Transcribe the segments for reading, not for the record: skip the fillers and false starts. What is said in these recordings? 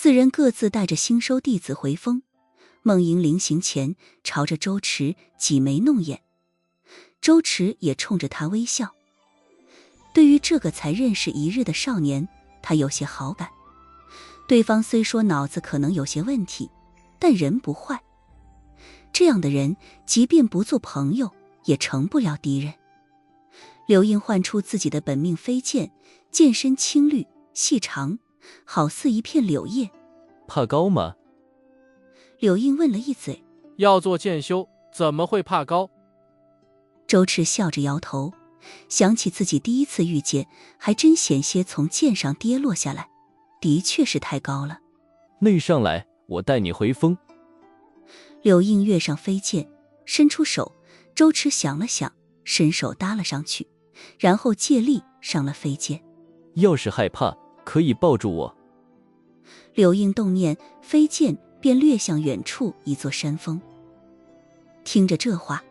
四人各自带着新收弟子回封。孟莹临行前朝着周迟挤眉弄眼，周迟也冲着他微笑。对于这个才认识一日的少年，他有些好感。对方虽说脑子可能有些问题，但人不坏。这样的人即便不做朋友也成不了敌人。柳印唤出自己的本命飞剑，剑身青绿细长，好似一片柳叶。怕高吗？柳印问了一嘴。要做剑修怎么会怕高？周迟笑着摇头，想起自己第一次遇见，还真险些从剑上跌落下来，的确是太高了。那上来，我带你回封。柳印跃上飞剑，伸出手，周迟想了想，伸手搭了上去，然后借力上了飞剑。要是害怕，可以抱住我。柳印动念，飞剑便掠向远处一座山峰。听着这话，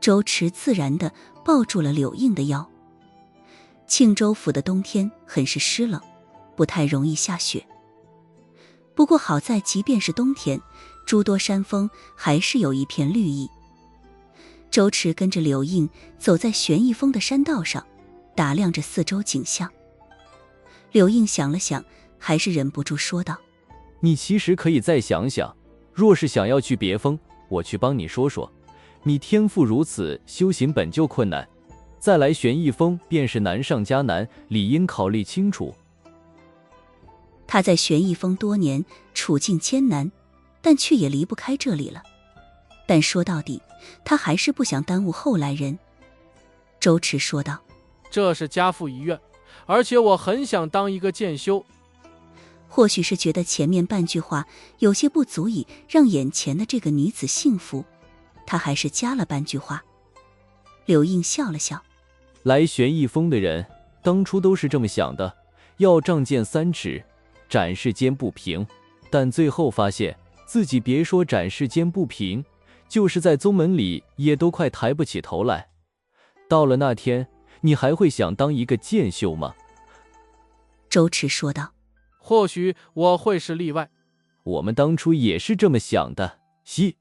周迟自然地抱住了柳印的腰。庆州府的冬天很是湿冷，不太容易下雪。不过好在即便是冬天，诸多山峰还是有一片绿意。周迟跟着柳印走在悬翼峰的山道上，打量着四周景象。柳印想了想，还是忍不住说道：你其实可以再想想，若是想要去别峰，我去帮你说说。你天赋如此，修行本就困难，再来悬翼峰便是难上加难，理应考虑清楚。他在悬翼峰多年，处境艰难，但却也离不开这里了。但说到底，他还是不想耽误后来人。周迟说道：这是家父遗愿，而且我很想当一个剑修。或许是觉得前面半句话有些不足以让眼前的这个女子幸福，他还是加了半句话。柳印笑了笑：来悬翼峰的人当初都是这么想的，要仗剑3尺，展世间不平，但最后发现自己别说展世间不平，就是在宗门里也都快抬不起头来。到了那天，你还会想当一个剑修吗？周迟说道：或许我会是例外。我们当初也是这么想的。嘻。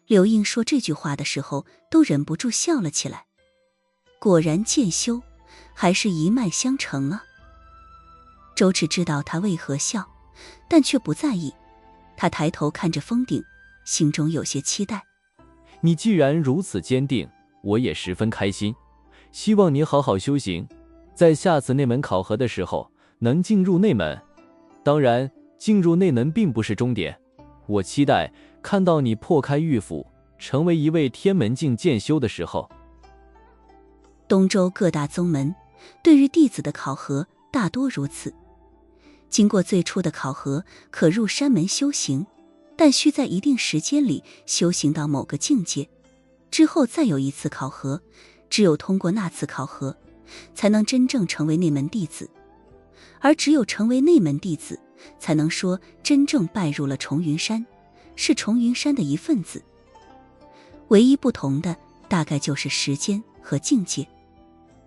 柳印说这句话的时候，都忍不住笑了起来。果然剑修还是一脉相承啊。周迟知道他为何笑，但却不在意。他抬头看着峰顶，心中有些期待。你既然如此坚定，我也十分开心。希望你好好修行，在下次内门考核的时候能进入内门。当然，进入内门并不是终点，我期待看到你破开玉府，成为一位天门境剑修的时候。东周各大宗门对于弟子的考核大多如此。经过最初的考核，可入山门修行，但需在一定时间里修行到某个境界，之后再有一次考核，只有通过那次考核，才能真正成为内门弟子。而只有成为内门弟子，才能说真正拜入了重云山，是重云山的一份子。唯一不同的大概就是时间和境界。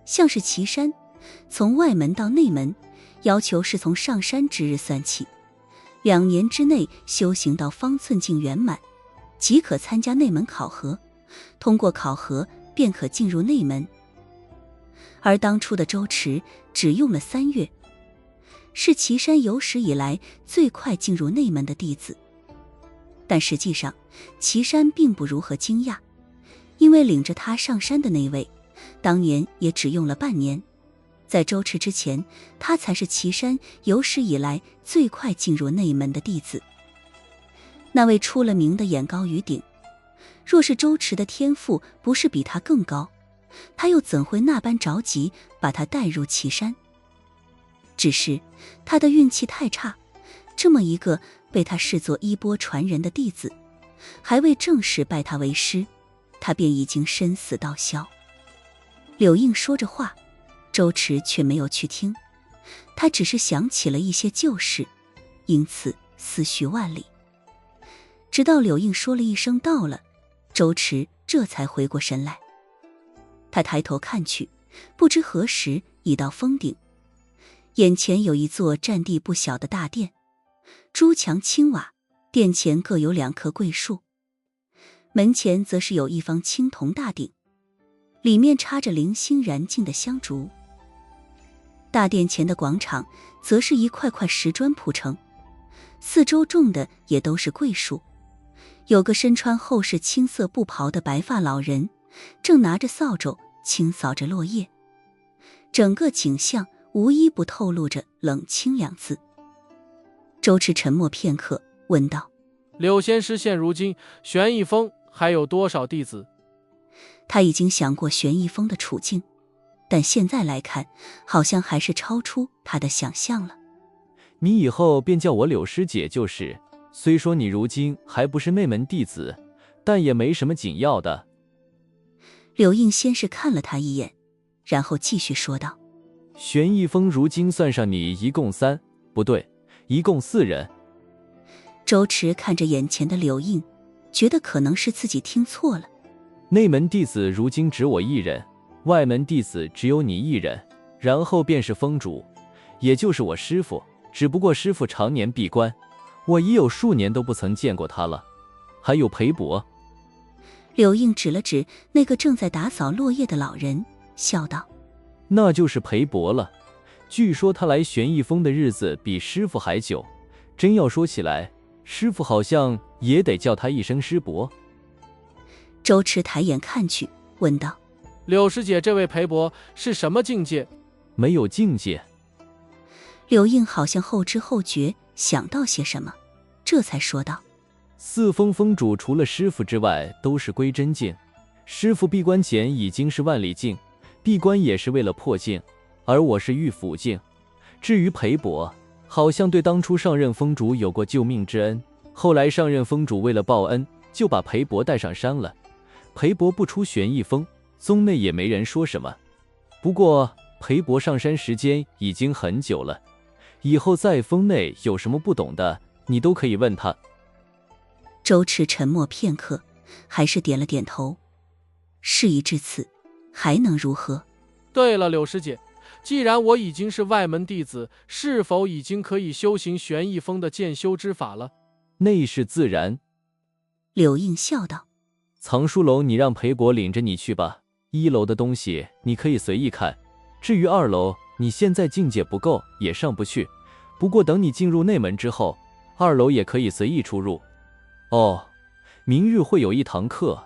像是岐山，从外门到内门，要求是从上山之日算起，2年之内修行到方寸境圆满，即可参加内门考核，通过考核便可进入内门。而当初的周迟只用了3月，是岐山有史以来最快进入内门的弟子。但实际上，岐山并不如何惊讶，因为领着他上山的那位，当年也只用了半年。在周迟之前，他才是岐山有史以来最快进入内门的弟子。那位出了名的眼高于顶，若是周迟的天赋不是比他更高，他又怎会那般着急把他带入岐山？只是他的运气太差，这么一个被他视作衣钵传人的弟子，还未正式拜他为师，他便已经身死道消。柳印说着话，周迟却没有去听，他只是想起了一些旧事，因此思绪万里。直到柳印说了一声到了，周迟这才回过神来。他抬头看去，不知何时已到峰顶。眼前有一座占地不小的大殿，朱墙青瓦，殿前各有2棵桂树，门前则是有一方青铜大鼎，里面插着零星燃尽的香烛。大殿前的广场则是一块块石砖铺成，四周种的也都是桂树，有个身穿厚实青色布袍的白发老人，正拿着扫帚清扫着落叶，整个景象无一不透露着冷清2字。周蚩沉默片刻，问道：柳仙师现如今，玄逸峰还有多少弟子？他已经想过玄逸峰的处境，但现在来看，好像还是超出他的想象了。你以后便叫我柳师姐就是，虽说你如今还不是内门弟子，但也没什么紧要的。柳应先是看了他一眼，然后继续说道：玄逸峰如今算上你一共一共4人。周蚩看着眼前的柳应，觉得可能是自己听错了。内门弟子如今只我1人，外门弟子只有你1人，然后便是峰主，也就是我师父，只不过师父常年闭关，我已有数年都不曾见过他了。还有裴伯。柳应指了指那个正在打扫落叶的老人，笑道：那就是裴伯了。据说他来玄逸峰的日子比师父还久，真要说起来，师父好像也得叫他一声师伯。周蚩抬眼看去，问道：柳师姐，这位裴伯是什么境界？没有境界。柳应好像后知后觉，想到些什么，这才说道：4峰峰主除了师父之外都是归真境，师父闭关前已经是万里境，闭关也是为了破境，而我是御府境。至于裴伯，好像对当初上任峰主有过救命之恩，后来上任峰主为了报恩，就把裴伯带上山了。裴伯不出玄逸峰，宗内也没人说什么。不过裴伯上山时间已经很久了，以后在峰内有什么不懂的，你都可以问他。周蚩沉默片刻，还是点了点头。事已至此，还能如何？对了，柳师姐，既然我已经是外门弟子，是否已经可以修行玄逸峰的剑修之法了？那是自然。柳应笑道：藏书楼你让裴伯领着你去吧，1楼的东西你可以随意看，至于2楼，你现在境界不够，也上不去。不过等你进入内门之后，2楼也可以随意出入。哦，明日会有一堂课，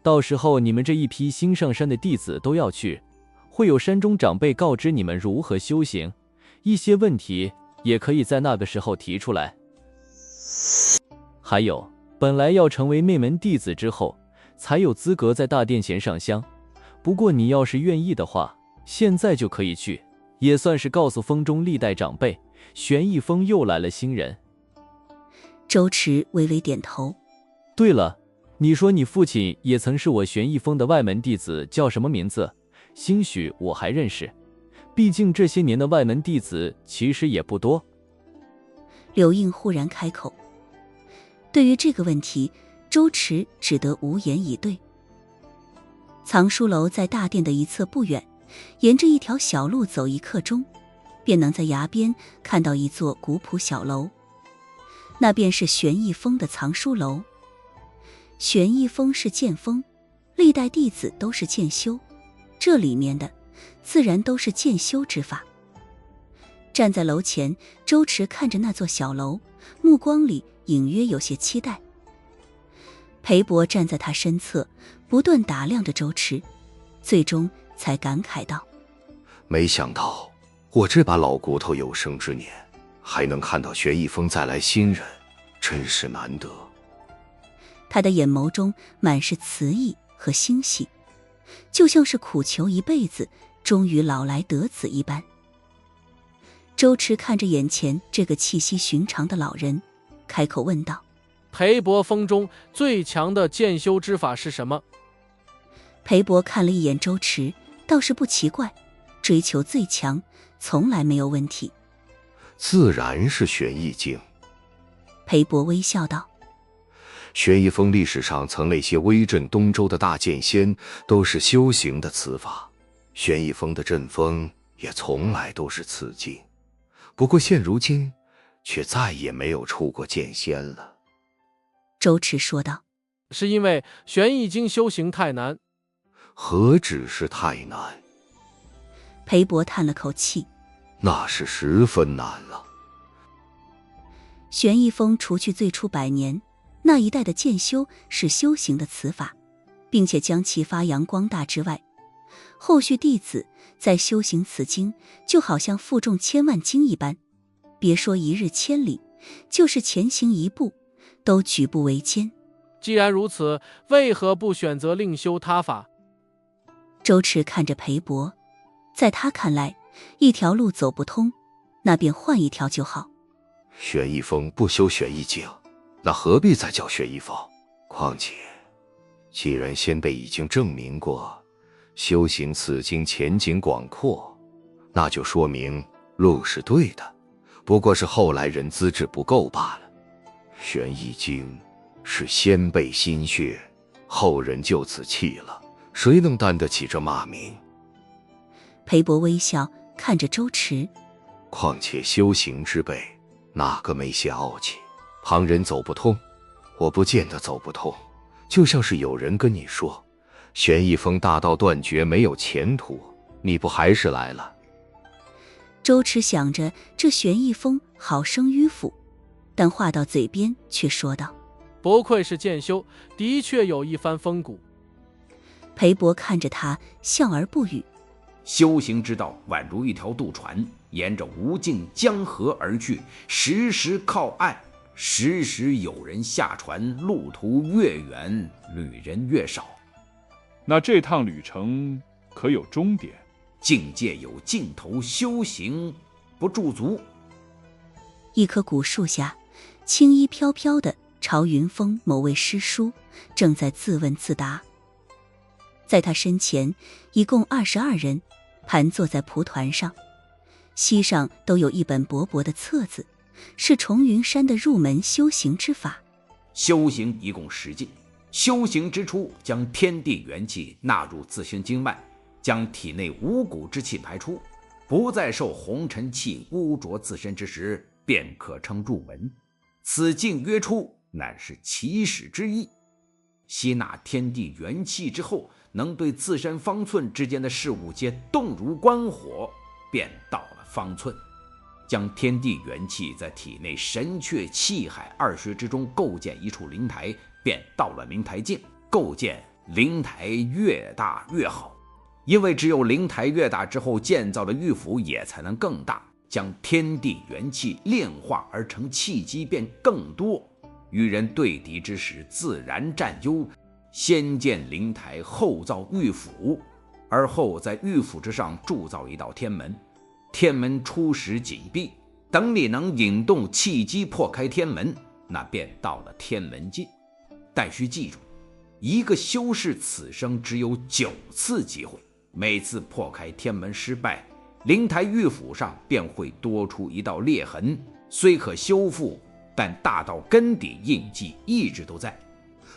到时候你们这一批新上山的弟子都要去，会有山中长辈告知你们如何修行，一些问题也可以在那个时候提出来。还有，本来要成为内门弟子之后，才有资格在大殿前上香，不过你要是愿意的话，现在就可以去，也算是告诉峰中历代长辈，玄逸峰又来了新人。周蚩微微点头。对了，你说你父亲也曾是我玄逸峰的外门弟子，叫什么名字？兴许我还认识，毕竟这些年的外门弟子其实也不多。柳应忽然开口。对于这个问题，周蚩只得无言以对。藏书楼在大殿的一侧不远，沿着一条小路走1刻钟，便能在崖边看到一座古朴小楼，那便是玄逸峰的藏书楼。玄逸峰是剑峰，历代弟子都是剑修，这里面的自然都是剑修之法。站在楼前，周蚩看着那座小楼，目光里隐约有些期待。裴伯站在他身侧，不断打量着周蚩，最终才感慨道：没想到我这把老骨头有生之年还能看到玄逸峰再来新人，真是难得。他的眼眸中满是慈意和欣喜，就像是苦求一辈子终于老来得子一般。周蚩看着眼前这个气息寻常的老人，开口问道：裴伯峰中最强的剑修之法是什么？裴伯看了一眼周蚩，倒是不奇怪，追求最强从来没有问题。自然是玄逸境。裴伯微笑道：玄逸峰历史上曾那些威震东周的大剑仙都是修行的此法，玄逸峰的阵风也从来都是此境。不过现如今却再也没有出过剑仙了。周迟说道。是因为玄易经修行太难。何止是太难？裴伯叹了口气，那是十分难了。玄易峰除去最初100年那一代的剑修是修行的此法，并且将其发扬光大之外，后续弟子在修行此经就好像负重千万斤一般，别说一日千里，就是前行一步都举步维艰。既然如此，为何不选择另修他法？周迟看着裴伯，在他看来，一条路走不通，那便换一条就好。玄易峰不修玄易经，那何必再叫玄易峰？况且既然先辈已经证明过修行此经前景广阔，那就说明路是对的，不过是后来人资质不够罢了。玄易经是先辈心血，后人就此弃了，谁能担得起这骂名？裴伯微笑看着周迟，况且修行之辈，哪个没些傲气？旁人走不通，我不见得走不通。就像是有人跟你说玄易峰大道断绝，没有前途，你不还是来了？周迟想着这玄易峰好生迂腐，但话到嘴边却说道：不愧是剑修，的确有一番风骨。裴伯看着他，笑而不语。修行之道宛如一条渡船，沿着无尽江河而去，时时靠岸，时时有人下船，路途越远，旅人越少。那这趟旅程可有终点？境界有尽头，修行不驻足。一棵古树下，青衣飘飘的朝云峰某位师叔正在自问自答。在他身前，一共22人盘坐在蒲团上，膝上都有一本薄薄的册子，是重云山的入门修行之法。修行一共10境，修行之初，将天地元气纳入自身经脉，将体内五谷之气排出，不再受红尘气污浊自身之时，便可称入门。此境曰出，乃是起始之意。吸纳天地元气之后，能对自身方寸之间的事物皆动如观火，便到了方寸。将天地元气在体内神阙气海2穴之中构建一处灵台，便到了灵台境。构建灵台越大越好，因为只有灵台越大之后，建造的玉府也才能更大，将天地元气炼化而成气机便更多，与人对敌之时自然占优。先建灵台，后造玉府，而后在玉府之上铸造一道天门。天门初时紧闭，等你能引动气机破开天门，那便到了天门境。但需记住，一个修士此生只有9次机会，每次破开天门失败，灵台玉府上便会多出一道裂痕，虽可修复，但大道根底印记一直都在。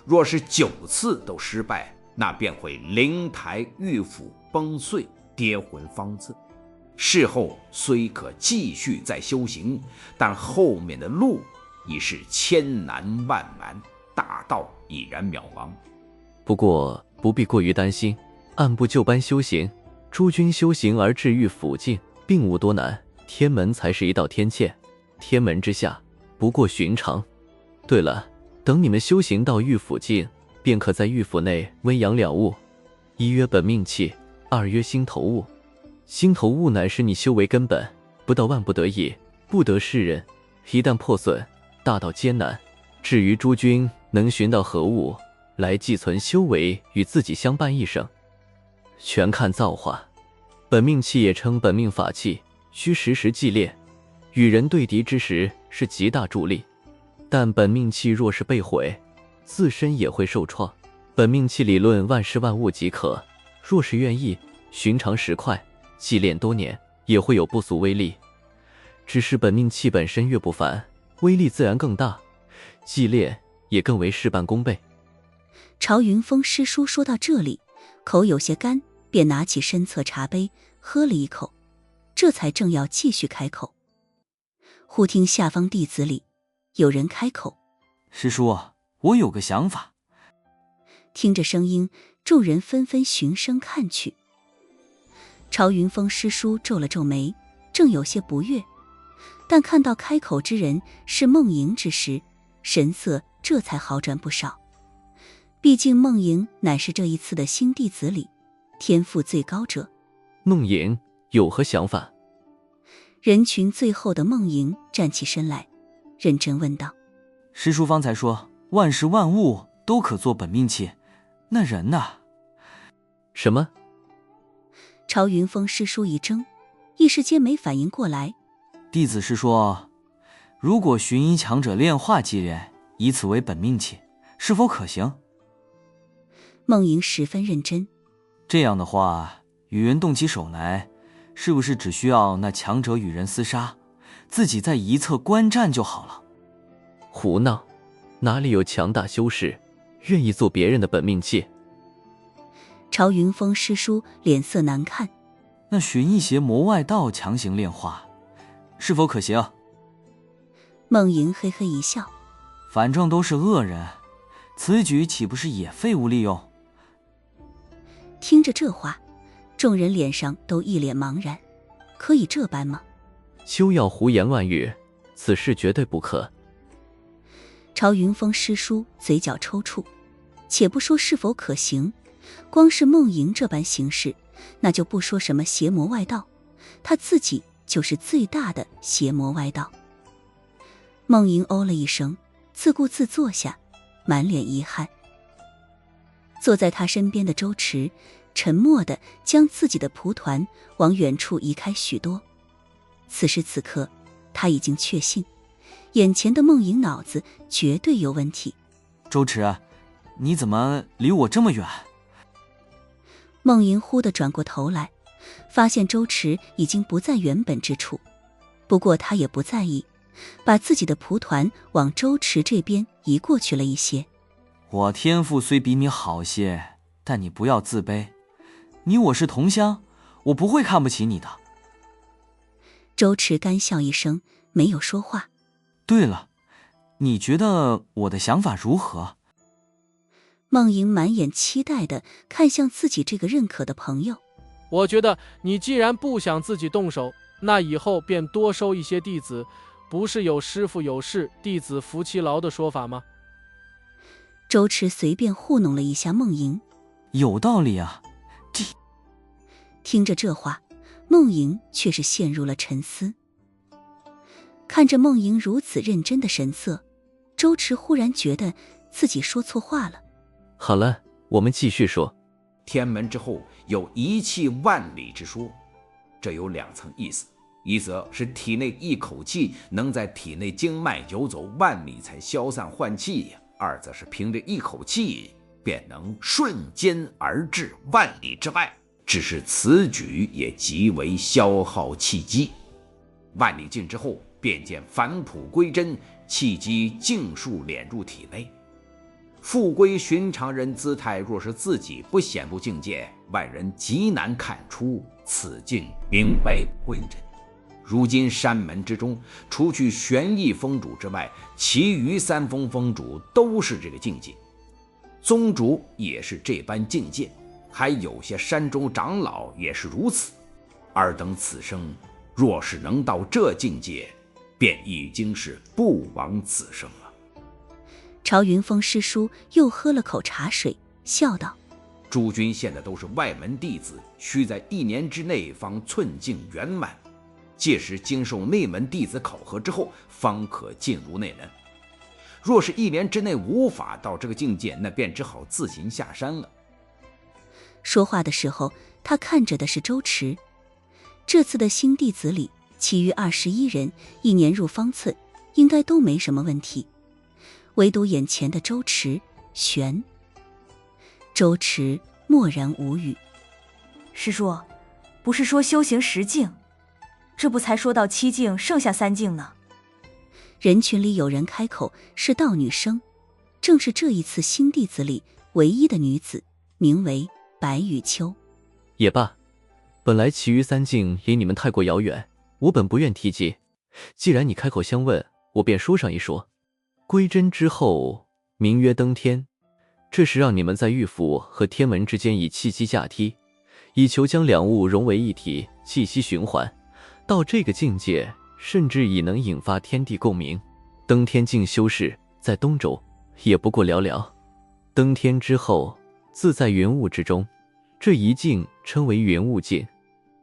若是9次都失败，那便会灵台玉府崩碎，跌魂方寸。事后虽可继续再修行，但后面的路已是千难万难，大道已然渺茫。不过不必过于担心，按部就班修行，诸君修行而至玉府境，并无多难。天门才是一道天堑，天门之下不过寻常。对了，等你们修行到玉府境，便可在玉府内温养2物，一曰本命器，二曰心头物。心头物乃是你修为根本，不到万不得已，不得世人，一旦破损，大道艰难。至于诸君能寻到何物来寄存修为，与自己相伴一生，全看造化。本命器也称本命法器，需时时祭炼，与人对敌之时是极大助力。但本命器若是被毁，自身也会受创。本命器理论万事万物即可，若是愿意，寻常石块祭炼多年，也会有不俗威力。只是本命器本身越不凡，威力自然更大，祭炼也更为事半功倍。朝云峰师叔说到这里，口有些干，便拿起身侧茶杯喝了一口，这才正要继续开口。忽听下方弟子里有人开口：“师叔，我有个想法。”听着声音，众人纷纷循声看去。朝云峰师叔皱了皱眉，正有些不悦，但看到开口之人是梦莹之时，神色这才好转不少。毕竟梦莹乃是这一次的新弟子里天赋最高者。梦莹有何想法？人群最后的梦莹站起身来，认真问道：“师叔方才说万事万物都可做本命器，那人呢？”什么？朝云峰师叔一怔，一时间没反应过来。弟子是说，如果寻阴强者炼化祭炼，以此为本命器，是否可行？梦莹十分认真。这样的话，与人动起手来，是不是只需要那强者与人厮杀，自己在一侧观战就好了？胡闹，哪里有强大修士愿意做别人的本命器？朝云峰师叔脸色难看。那寻一邪魔外道强行炼化，是否可行？梦莹嘿嘿一笑，反正都是恶人，此举岂不是也废物利用？听着这话，众人脸上都一脸茫然。可以这般吗？休要胡言乱语，此事绝对不可。朝云峰师叔嘴角抽搐，且不说是否可行，光是梦莹这般行事，那就不说什么邪魔外道，他自己就是最大的邪魔外道。梦莹哦了一声，自顾自坐下，满脸遗憾。坐在他身边的周池沉默地将自己的蒲团往远处移开许多。此时此刻，他已经确信眼前的梦莹脑子绝对有问题。周池，你怎么离我这么远？梦莹忽地转过头来，发现周池已经不在原本之处，不过他也不在意，把自己的蒲团往周池这边移过去了一些。我天赋虽比你好些，但你不要自卑，你我是同乡，我不会看不起你的。周池干笑一声，没有说话。对了，你觉得我的想法如何？梦莹满眼期待地看向自己这个认可的朋友。我觉得你既然不想自己动手，那以后便多收一些弟子，不是有师傅有事，弟子服其劳的说法吗？周池随便糊弄了一下梦莹。有道理啊。听着这话，梦莹却是陷入了沉思。看着梦莹如此认真的神色，周池忽然觉得自己说错话了。好了，我们继续说。天门之后有一气万里之说，这有两层意思，一则是体内一口气能在体内经脉游走万里才消散换气呀；二则是凭着一口气便能瞬间而至万里之外，只是此举也极为消耗气机。万里尽之后，便见返璞归真，气机尽数敛入体内，复归寻常人姿态。若是自己不显露境界，外人极难看出此境明白归真。如今山门之中，除去玄逸峰主之外，其余三峰峰主都是这个境界，宗主也是这般境界，还有些山中长老也是如此。尔等此生若是能到这境界，便已经是不枉此生了。朝云峰师叔又喝了口茶水，笑道：诸君现在都是外门弟子，需在1年之内方寸境圆满，届时经受内门弟子考核之后，方可进入内门。若是1年之内无法到这个境界，那便只好自行下山了。说话的时候，他看着的是周池。这次的新弟子里，其余21人1年入方寸，应该都没什么问题，唯独眼前的周池悬。周池默然无语。师叔，不是说修行10境，这不才说到7境，剩下3境呢？人群里有人开口，是道女生，正是这一次新弟子里唯一的女子，名为白雨秋。也罢，本来其余3境离你们太过遥远，我本不愿提及，既然你开口相问，我便说上一说。归真之后，名曰登天，这是让你们在玉府和天门之间以气机架梯，以求将两物融为一体，气息循环。到这个境界，甚至已能引发天地共鸣。登天境修士在东周也不过寥寥。登天之后，自在云雾之中，这一境称为云雾境。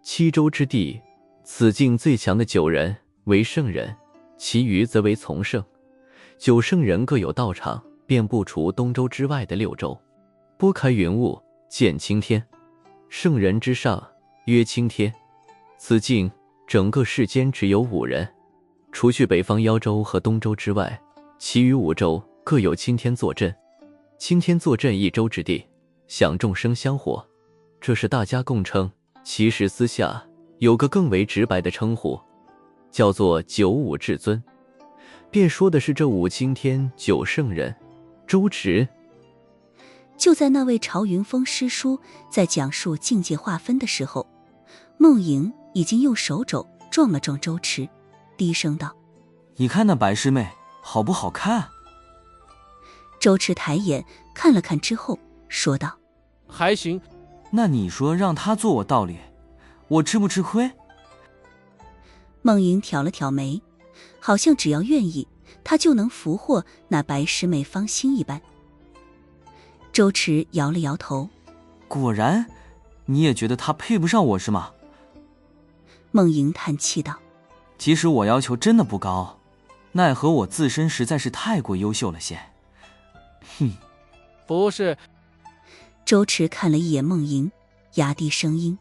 7州之地，此境最强的9人为圣人，其余则为从圣。9圣人各有道场，遍布除东周之外的6州。拨开云雾，见青天。圣人之上，曰青天。此境整个世间只有5人，除去北方妖州和东周之外，其余5州各有青天坐镇。青天坐镇1州之地，享众生香火，这是大家共称。其实私下有个更为直白的称呼，叫做9五至尊，便说的是这5青天9圣人。周迟。就在那位朝云峰师叔在讲述境界划分的时候，梦莹已经用手肘撞了撞周迟，低声道：你看那白师妹好不好看？周迟抬眼看了看之后说道：还行。那你说让她做我道理，我吃不吃亏？梦莹挑了挑眉，好像只要愿意，她就能俘获那白师妹芳心一般。周迟摇了摇头：果然，你也觉得她配不上我是吗？梦莹叹气道：其实我要求真的不高，奈何我自身实在是太过优秀了些。哼，不是。周迟看了一眼梦莹，压低声音：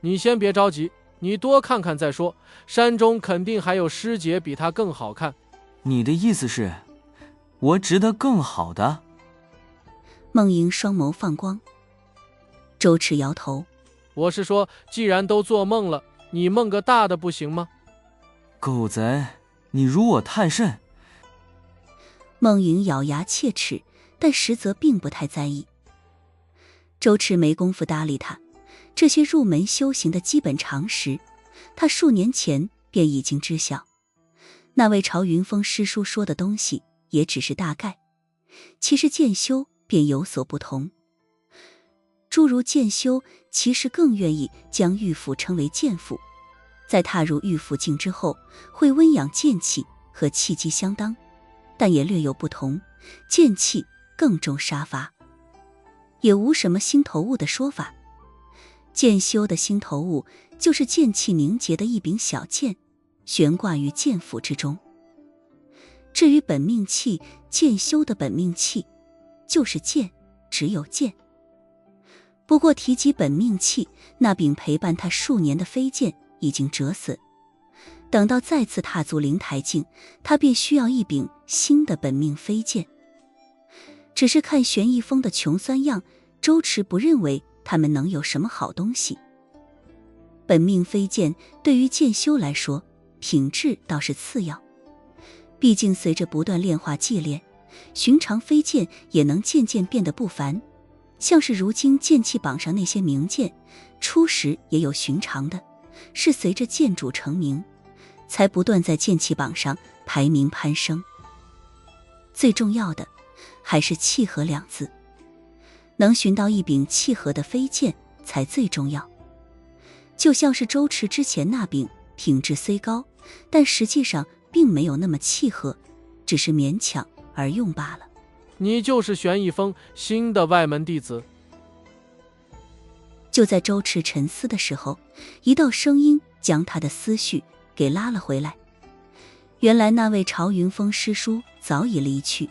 你先别着急，你多看看再说，山中肯定还有师姐比她更好看。你的意思是，我值得更好的？梦莹双眸放光。周迟摇头：我是说，既然都做梦了，你梦个大的不行吗？狗贼，你辱我太甚！梦莹咬牙切齿，但实则并不太在意。周迟没工夫搭理他，这些入门修行的基本常识，他数年前便已经知晓。那位朝云峰师叔说的东西也只是大概，其实渐修便有所不同。诸如渐修其实更愿意将玉府称为剑府，在踏入玉府境之后，会温养剑气和气机相当，但也略有不同，剑气更重杀伐，也无什么心头物的说法。剑修的心头物就是剑气凝结的一柄小剑，悬挂于剑府之中。至于本命器，剑修的本命器就是剑，只有剑。不过提及本命器，那柄陪伴他数年的飞剑已经折损，等到再次踏足灵台境，他便需要一柄新的本命飞剑。只是看玄逸峰的穷酸样，周迟不认为他们能有什么好东西。本命飞剑对于剑修来说，品质倒是次要，毕竟随着不断炼化祭炼，寻常飞剑也能渐渐变得不凡。像是如今剑气榜上那些名剑，初时也有寻常的，是随着剑主成名，才不断在剑气榜上排名攀升。最重要的还是契合2字，能寻到一柄契合的飞剑才最重要。就像是周迟之前那柄，品质虽高，但实际上并没有那么契合，只是勉强而用罢了。你就是玄逸峰新的外门弟子。就在周迟沉思的时候，一道声音将他的思绪给拉了回来。原来那位朝云峰师叔早已离去，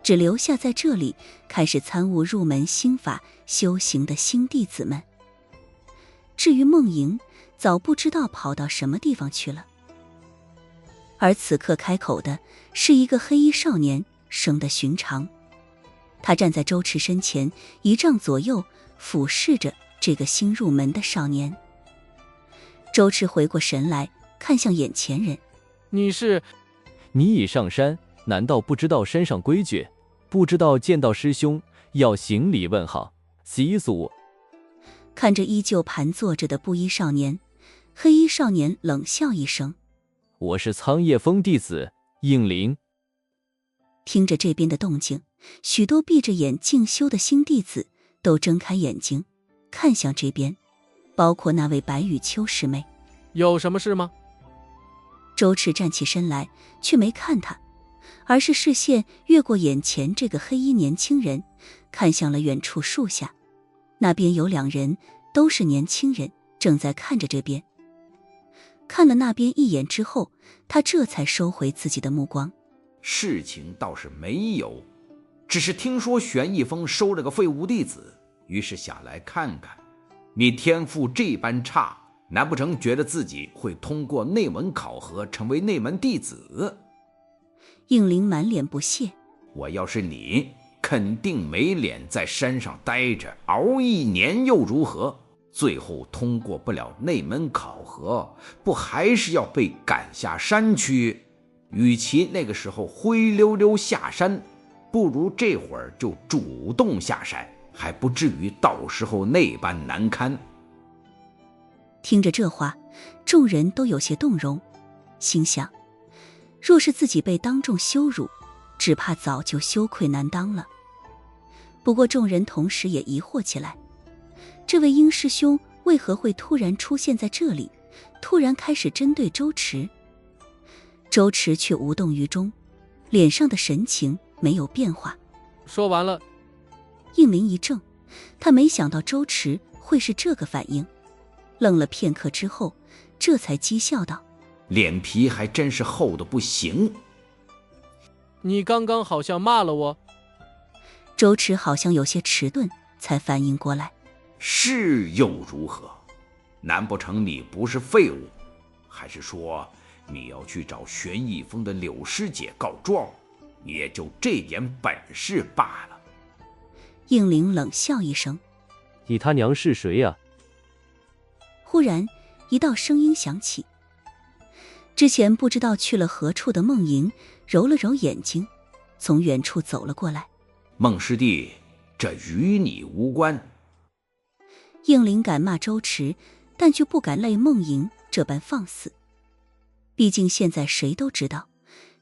只留下在这里开始参悟入门心法修行的新弟子们。至于梦莹，早不知道跑到什么地方去了。而此刻开口的是一个黑衣少年，生得寻常。他站在周迟身前1丈左右，俯视着这个新入门的少年。周迟回过神来，看向眼前人：你是？你已上山，难道不知道山上规矩？不知道见到师兄要行礼问好，习俗。看着依旧盘坐着的布衣少年，黑衣少年冷笑一声：我是苍叶峰弟子应灵。听着这边的动静，许多闭着眼静修的新弟子都睁开眼睛，看向这边，包括那位白羽秋师妹。有什么事吗？周迟站起身来，却没看他，而是视线越过眼前这个黑衣年轻人，看向了远处树下。那边有2人，都是年轻人，正在看着这边。看了那边一眼之后，他这才收回自己的目光。事情倒是没有，只是听说玄逸峰收了个废物弟子，于是想来看看。你天赋这般差，难不成觉得自己会通过内门考核成为内门弟子？应灵满脸不屑。我要是你，肯定没脸在山上待着，熬1年又如何？最后通过不了内门考核，不还是要被赶下山去？与其那个时候灰溜溜下山，不如这会儿就主动下山，还不至于到时候那般难堪。听着这话，众人都有些动容，心想，若是自己被当众羞辱，只怕早就羞愧难当了。不过众人同时也疑惑起来，这位殷师兄为何会突然出现在这里，突然开始针对周迟？周迟却无动于衷，脸上的神情没有变化。说完了。应灵一怔，他没想到周迟会是这个反应，愣了片刻之后，这才讥笑道：脸皮还真是厚得不行。你刚刚好像骂了我。周迟好像有些迟钝，才反应过来。是又如何？难不成你不是废物？还是说你要去找玄逸峰的柳师姐告状？也就这点本事罢了。应灵冷笑一声：你他娘是谁呀？忽然一道声音响起，之前不知道去了何处的梦莹揉了揉眼睛，从远处走了过来。孟师弟，这与你无关。应灵敢骂周迟，但却不敢类梦莹这般放肆。毕竟现在谁都知道，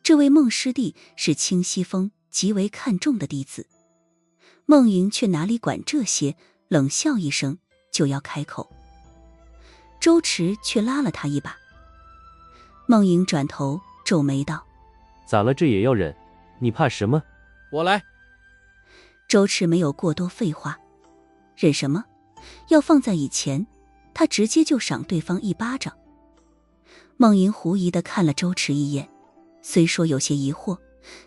这位孟师弟是清溪峰极为看重的弟子。梦莹却哪里管这些，冷笑一声就要开口。周迟却拉了他一把。梦莹转头皱眉道：咋了，这也要忍？你怕什么？我来。周迟没有过多废话，忍什么？要放在以前，他直接就赏对方一巴掌。梦莹狐疑地看了周迟一眼，虽说有些疑惑，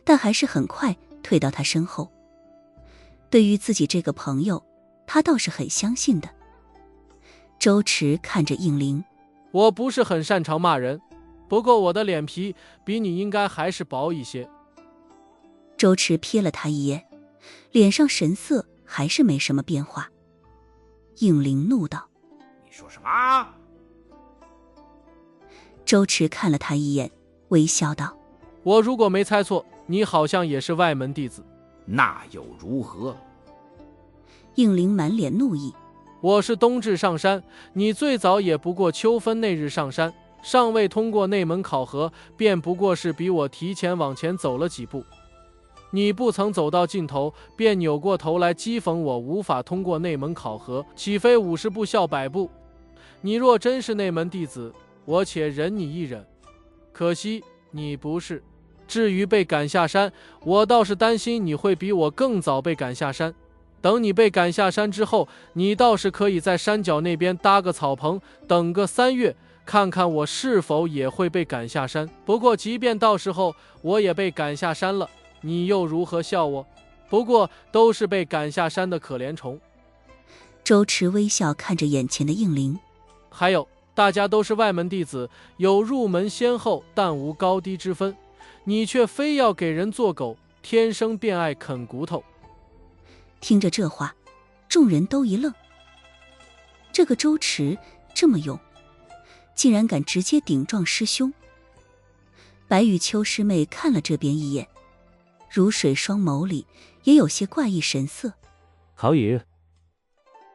但还是很快退到他身后。对于自己这个朋友，他倒是很相信的。周迟看着应灵：我不是很擅长骂人，不过我的脸皮比你应该还是薄一些。周迟瞥了他一眼，脸上神色还是没什么变化。应灵怒道：你说什么？周迟看了他一眼，微笑道：我如果没猜错，你好像也是外门弟子。那又如何？应灵满脸怒意：我是冬至上山，你最早也不过秋分那日上山，尚未通过内门考核，便不过是比我提前往前走了几步。你不曾走到尽头，便扭过头来讥讽我无法通过内门考核，岂非50步笑100步？你若真是内门弟子，我且忍你一忍，可惜你不是。至于被赶下山，我倒是担心你会比我更早被赶下山。等你被赶下山之后，你倒是可以在山脚那边搭个草棚，等个3月，看看我是否也会被赶下山。不过即便到时候我也被赶下山了，你又如何笑我？不过都是被赶下山的可怜虫。周迟微笑看着眼前的应灵：还有，大家都是外门弟子，有入门先后，但无高低之分。你却非要给人做狗，天生便爱啃骨头。听着这话，众人都一愣。这个周迟这么勇，竟然敢直接顶撞师兄。白羽秋师妹看了这边一眼，如水双眸里也有些怪异神色。好野！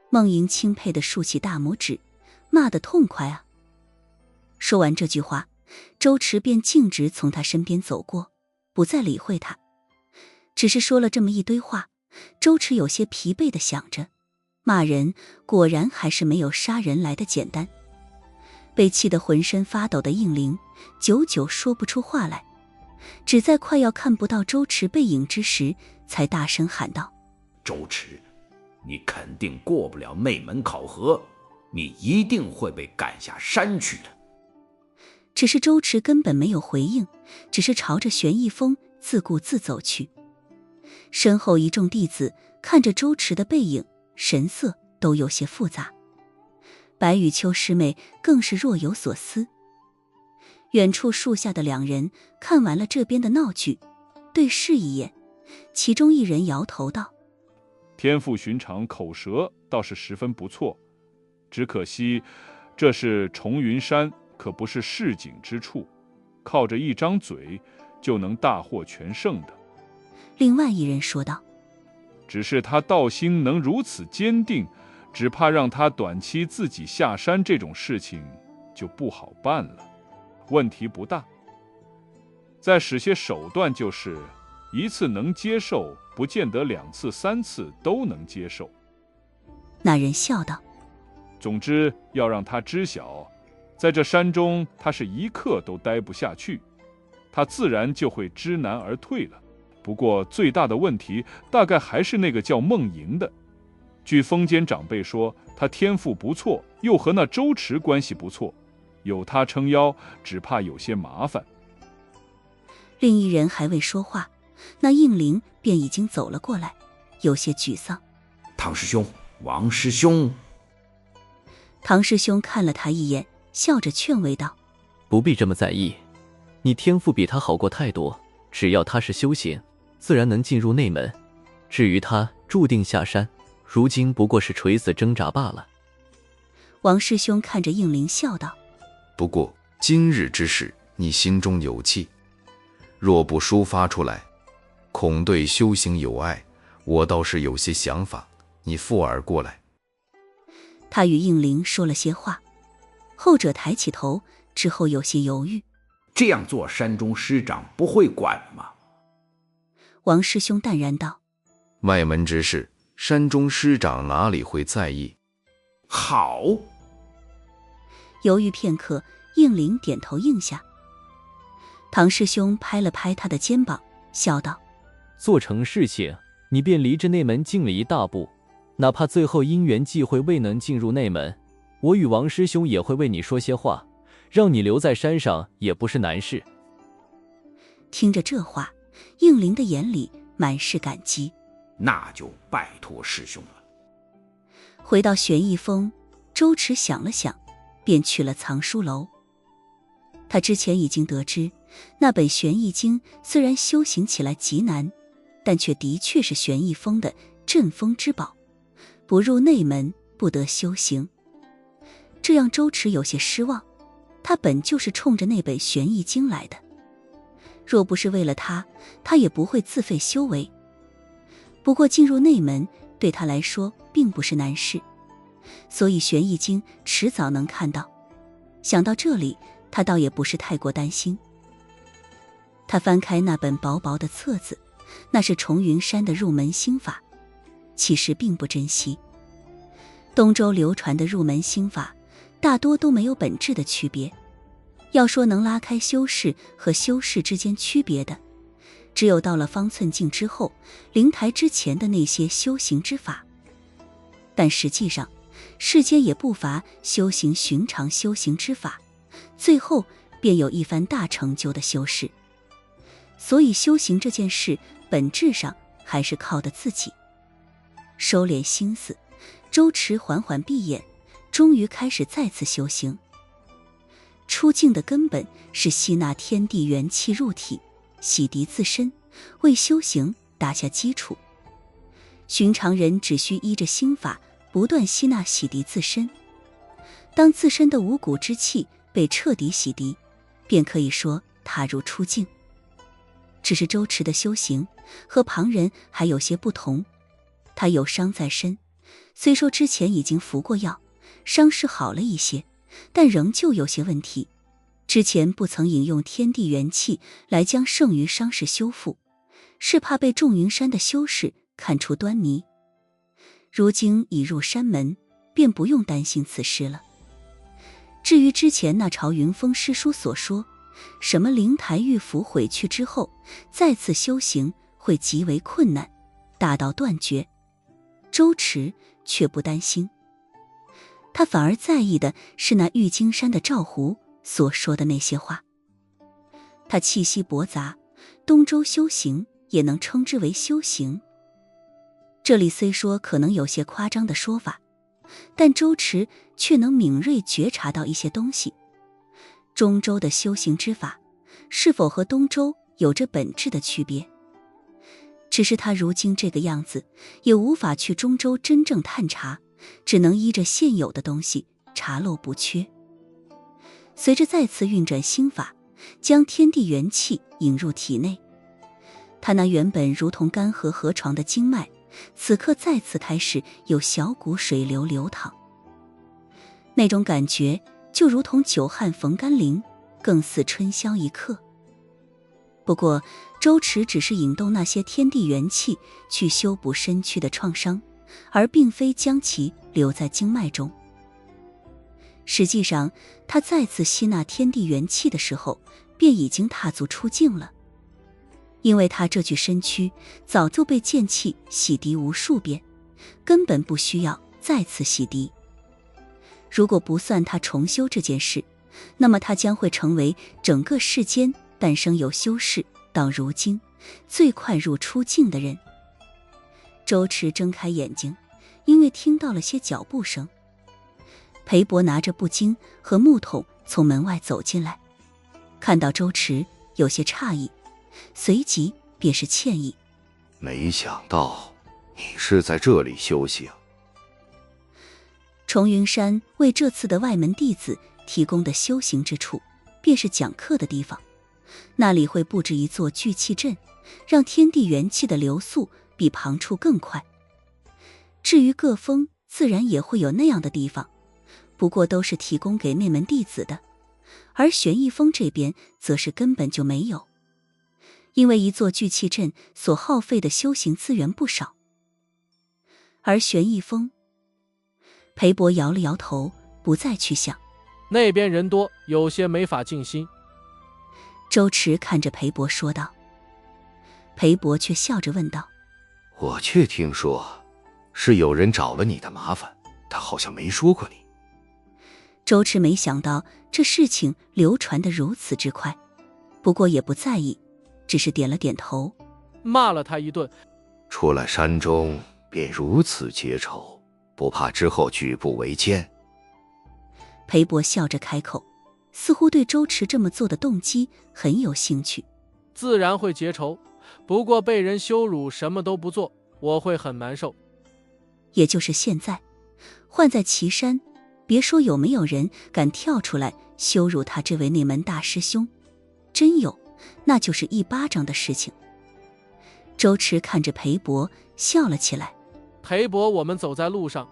梦莹钦佩地竖起大拇指，骂得痛快啊！说完这句话，周驰便径直从他身边走过，不再理会他。只是说了这么一堆话，周驰有些疲惫地想着，骂人果然还是没有杀人来的简单。被气得浑身发抖的应灵久久说不出话来，只在快要看不到周驰背影之时，才大声喊道：周驰，你肯定过不了内门考核，你一定会被赶下山去的。只是周驰根本没有回应，只是朝着玄逸峰自顾自走去。身后一众弟子看着周驰的背影，神色都有些复杂。白羽秋师妹更是若有所思。远处树下的两人看完了这边的闹剧，对视一眼，其中一人摇头道：天赋寻常，口舌倒是十分不错，只可惜这是重云山，可不是市井之处，靠着一张嘴就能大获全胜的。另外一人说道：只是他道心能如此坚定，只怕让他短期自己下山这种事情就不好办了。问题不大，再使些手段，就是一次能接受，不见得2次3次都能接受。那人笑道：总之要让他知晓，在这山中他是一刻都待不下去，他自然就会知难而退了。不过最大的问题大概还是那个叫孟莹的，据风间长辈说，他天赋不错，又和那周驰关系不错，有他撑腰，只怕有些麻烦。另一人还未说话，那应灵便已经走了过来，有些沮丧。唐师兄，王师兄。唐师兄看了他一眼，笑着劝慰道：不必这么在意，你天赋比他好过太多，只要他是修行，自然能进入内门。至于他注定下山，如今不过是垂死挣扎罢了。王师兄看着应灵笑道：不过今日之事，你心中有气，若不抒发出来，恐对修行有碍。我倒是有些想法，你附耳过来。他与应灵说了些话，后者抬起头之后有些犹豫。这样做山中师长不会管吗？王师兄淡然道：外门之事，山中师长哪里会在意？好。犹豫片刻，应灵点头应下。唐师兄拍了拍他的肩膀，笑道：做成事情，你便离着内门近了一大步，哪怕最后因缘际会未能进入内门，我与王师兄也会为你说些话，让你留在山上也不是难事。听着这话，应灵的眼里满是感激。那就拜托师兄了。回到玄逸峰，周驰想了想，便去了藏书楼。他之前已经得知，那本玄逸经虽然修行起来极难，但却的确是玄逸峰的镇峰之宝，不入内门不得修行。这让周驰有些失望，他本就是冲着那本玄逸经来的，若不是为了他，他也不会自费修为。不过进入内门对他来说并不是难事，所以玄逸经迟早能看到。想到这里，他倒也不是太过担心。他翻开那本薄薄的册子，那是重云山的入门心法，其实并不珍惜。东周流传的入门心法大多都没有本质的区别，要说能拉开修士和修士之间区别的，只有到了方寸境之后，灵台之前的那些修行之法。但实际上，世间也不乏修行寻常修行之法，最后便有一番大成就的修士。所以修行这件事本质上还是靠的自己。收敛心思，周驰缓缓闭眼，终于开始再次修行。出境的根本是吸纳天地元气入体，洗涤自身，为修行打下基础。寻常人只需依着心法不断吸纳洗涤自身，当自身的五谷之气被彻底洗涤，便可以说踏入出境。只是周驰的修行和旁人还有些不同，他有伤在身，虽说之前已经服过药，伤势好了一些，但仍旧有些问题。之前不曾引用天地元气来将剩余伤势修复，是怕被众云山的修士看出端倪。如今已入山门，便不用担心此事了。至于之前那朝云峰师叔所说什么灵台玉符毁去之后再次修行会极为困难，大到断绝，周迟却不担心。他反而在意的是那玉京山的赵胡所说的那些话。他气息驳杂，东周修行也能称之为修行。这里虽说可能有些夸张的说法，但周迟却能敏锐觉察到一些东西。中州的修行之法是否和东周有着本质的区别？只是他如今这个样子，也无法去中州真正探查，只能依着现有的东西查漏补缺。随着再次运转心法，将天地元气引入体内，他那原本如同干涸河床的经脉，此刻再次开始有小股水流流淌。那种感觉就如同久旱逢甘霖，更似春宵一刻。不过周迟只是引动那些天地元气去修补身躯的创伤，而并非将其留在经脉中。实际上他再次吸纳天地元气的时候，便已经踏足出境了，因为他这具身躯早就被剑气洗涤无数遍，根本不需要再次洗涤。如果不算他重修这件事，那么他将会成为整个世间诞生有修士到如今最快入出境的人。周迟睁开眼睛，因为听到了些脚步声。裴伯拿着布巾和木桶从门外走进来，看到周迟有些诧异，随即便是歉意。没想到你是在这里修行。重云山为这次的外门弟子提供的修行之处，便是讲课的地方。那里会布置一座聚气阵，让天地元气的流速比旁处更快。至于各峰，自然也会有那样的地方，不过都是提供给内门弟子的，而玄逸峰这边则是根本就没有。因为一座聚气阵所耗费的修行资源不少。而玄逸峰，裴伯摇了摇头，不再去想。那边人多，有些没法静心。周迟看着裴伯说道。裴伯却笑着问道：我却听说是有人找了你的麻烦，他好像没说过你。周迟没想到这事情流传得如此之快，不过也不在意，只是点了点头，骂了他一顿。出了山中便如此结仇，不怕之后举步维艰？裴伯笑着开口，似乎对周迟这么做的动机很有兴趣。自然会结仇，不过被人羞辱什么都不做，我会很难受。也就是现在，换在岐山，别说有没有人敢跳出来羞辱他这位内门大师兄，真有，那就是一巴掌的事情。周迟看着裴伯笑了起来。裴伯，我们走在路上，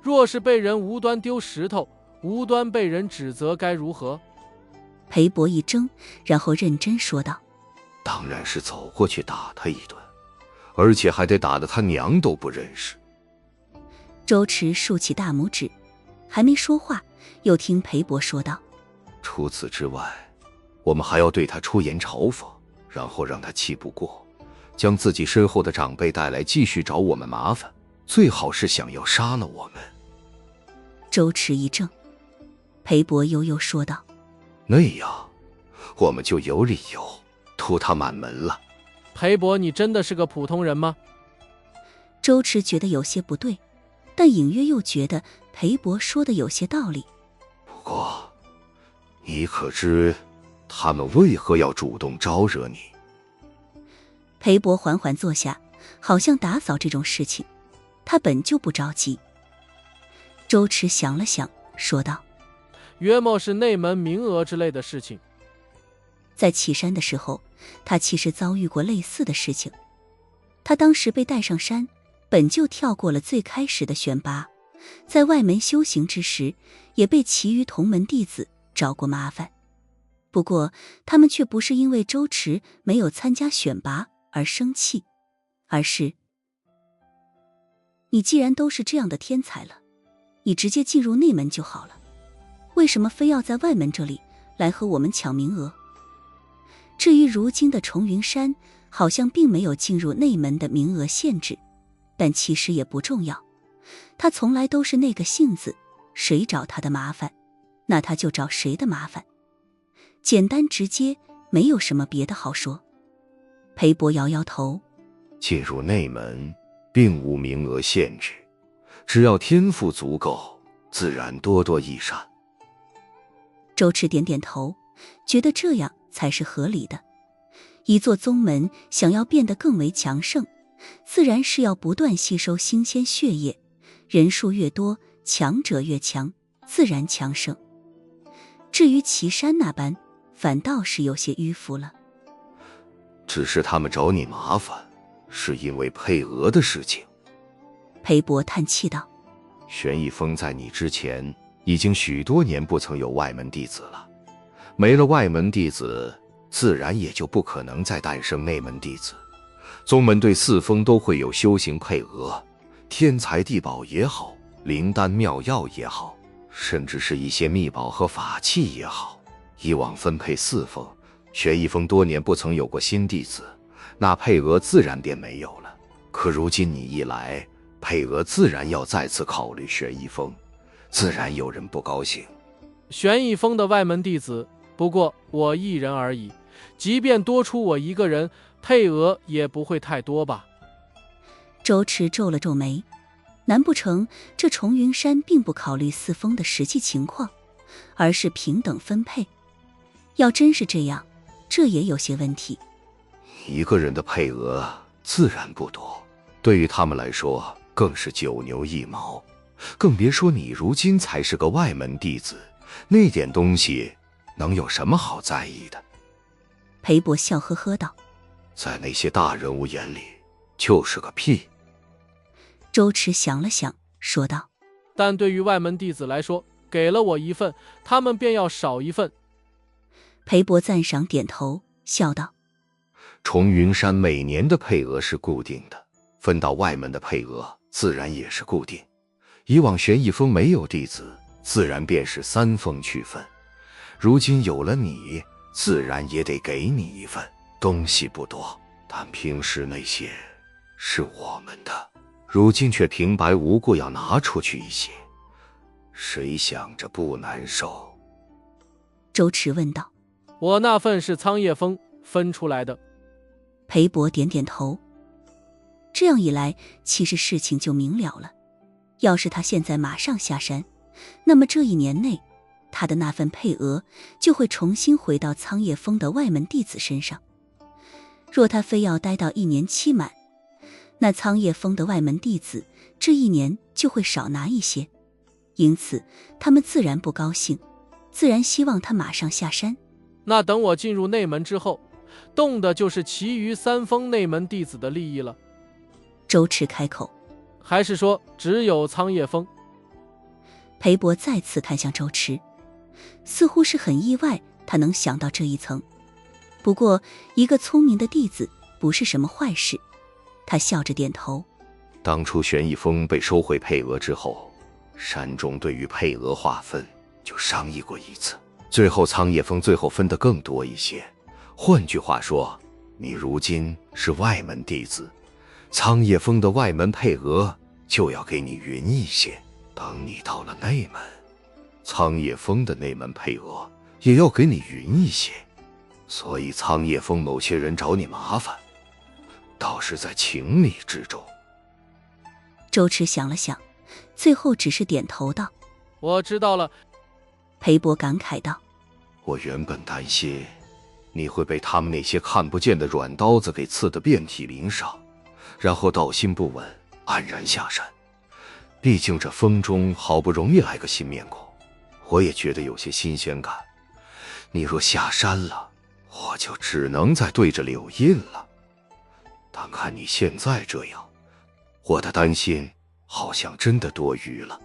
若是被人无端丢石头，无端被人指责，该如何？裴伯一怔，然后认真说道：当然是走过去打他一顿，而且还得打得他娘都不认识。周迟竖起大拇指，还没说话，又听裴伯说道：除此之外，我们还要对他出言嘲讽，然后让他气不过，将自己身后的长辈带来继续找我们麻烦，最好是想要杀了我们。周迟一怔，裴伯悠悠说道：那样我们就有理由屠他满门了。裴伯，你真的是个普通人吗？周迟觉得有些不对，但隐约又觉得裴伯说的有些道理。不过你可知他们为何要主动招惹你？裴伯缓缓坐下，好像打扫这种事情他本就不着急。周迟想了想，说道：约莫是内门名额之类的事情。在岐山的时候，他其实遭遇过类似的事情。他当时被带上山，本就跳过了最开始的选拔，在外门修行之时，也被其余同门弟子找过麻烦。不过他们却不是因为周驰没有参加选拔而生气，而是你既然都是这样的天才了，你直接进入内门就好了，为什么非要在外门这里来和我们抢名额？至于如今的重云山，好像并没有进入内门的名额限制，但其实也不重要，他从来都是那个性子，谁找他的麻烦，那他就找谁的麻烦，简单直接，没有什么别的好说。裴伯摇摇头，进入内门并无名额限制，只要天赋足够，自然多多益善。周驰点点头，觉得这样才是合理的。一座宗门想要变得更为强盛，自然是要不断吸收新鲜血液，人数越多，强者越强，自然强盛。至于岐山那般，反倒是有些迂腐了。只是他们找你麻烦，是因为配额的事情。裴伯叹气道：玄逸峰在你之前已经许多年不曾有外门弟子了，没了外门弟子，自然也就不可能再诞生内门弟子。宗门对四峰都会有修行配额，天材地宝也好，灵丹妙药也好，甚至是一些秘宝和法器也好，以往分配四峰，玄逸峰多年不曾有过新弟子，那配额自然便没有了。可如今你一来，配额自然要再次考虑玄逸峰，自然有人不高兴。玄逸峰的外门弟子不过我一人而已，即便多出我一个人，配额也不会太多吧？周驰皱了皱眉，难不成这重云山并不考虑四峰的实际情况，而是平等分配？要真是这样，这也有些问题。一个人的配额自然不多，对于他们来说更是九牛一毛，更别说你如今才是个外门弟子，那点东西能有什么好在意的？裴伯笑呵呵道：在那些大人物眼里就是个屁。周驰想了想说道：但对于外门弟子来说，给了我一份，他们便要少一份。裴伯赞赏点头笑道：重云山每年的配额是固定的，分到外门的配额自然也是固定。以往玄逸峰没有弟子，自然便是三峰区分，如今有了你，自然也得给你一份。东西不多，但平时那些是我们的，如今却平白无故要拿出去一些，谁想着不难受？周驰问道：我那份是苍叶峰分出来的。裴伯点点头。这样一来，其实事情就明了了。要是他现在马上下山，那么这一年内，他的那份配额就会重新回到苍叶峰的外门弟子身上。若他非要待到一年期满，那苍叶峰的外门弟子这一年就会少拿一些，因此他们自然不高兴，自然希望他马上下山。那等我进入内门之后，动的就是其余三峰内门弟子的利益了。周驰开口：还是说只有苍叶峰？裴伯再次看向周驰，似乎是很意外他能想到这一层。不过一个聪明的弟子不是什么坏事，他笑着点头。当初玄逸峰被收回配额之后，山中对于配额划分就商议过一次，最后苍叶峰最后分得更多一些。换句话说，你如今是外门弟子，苍叶峰的外门配额就要给你匀一些，等你到了内门，苍叶峰的内门配额也要给你匀一些。所以苍叶峰某些人找你麻烦，倒是在情理之中。周驰想了想，最后只是点头道：我知道了。裴伯感慨道：我原本担心你会被他们那些看不见的软刀子给刺得遍体鳞伤，然后道心不稳，黯然下山。毕竟这风中好不容易来个新面孔，我也觉得有些新鲜感。你若下山了，我就只能再对着柳印了。但看你现在这样，我的担心好像真的多余了。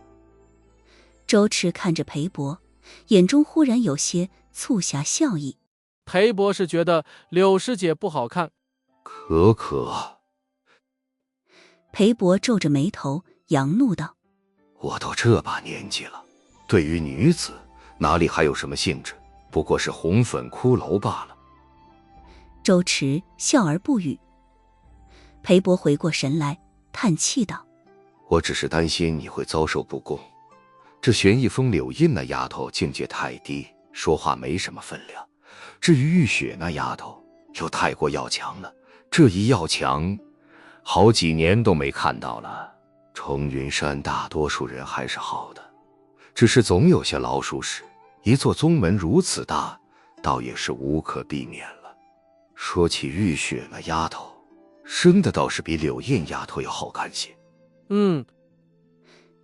周驰看着裴伯，眼中忽然有些促狭笑意。裴博士觉得柳师姐不好看。可。裴博皱着眉头，佯怒道：我都这把年纪了，对于女子哪里还有什么兴致，不过是红粉骷髅罢了。周迟笑而不语。裴博回过神来，叹气道：我只是担心你会遭受不公。这玄逸峰柳印那丫头境界太低，说话没什么分量。至于玉雪那丫头，又太过要强了。这一要强，好几年都没看到了。冲云山大多数人还是好的，只是总有些老鼠屎。一座宗门如此大，倒也是无可避免了。说起玉雪那丫头，生的倒是比柳印丫头要好看些。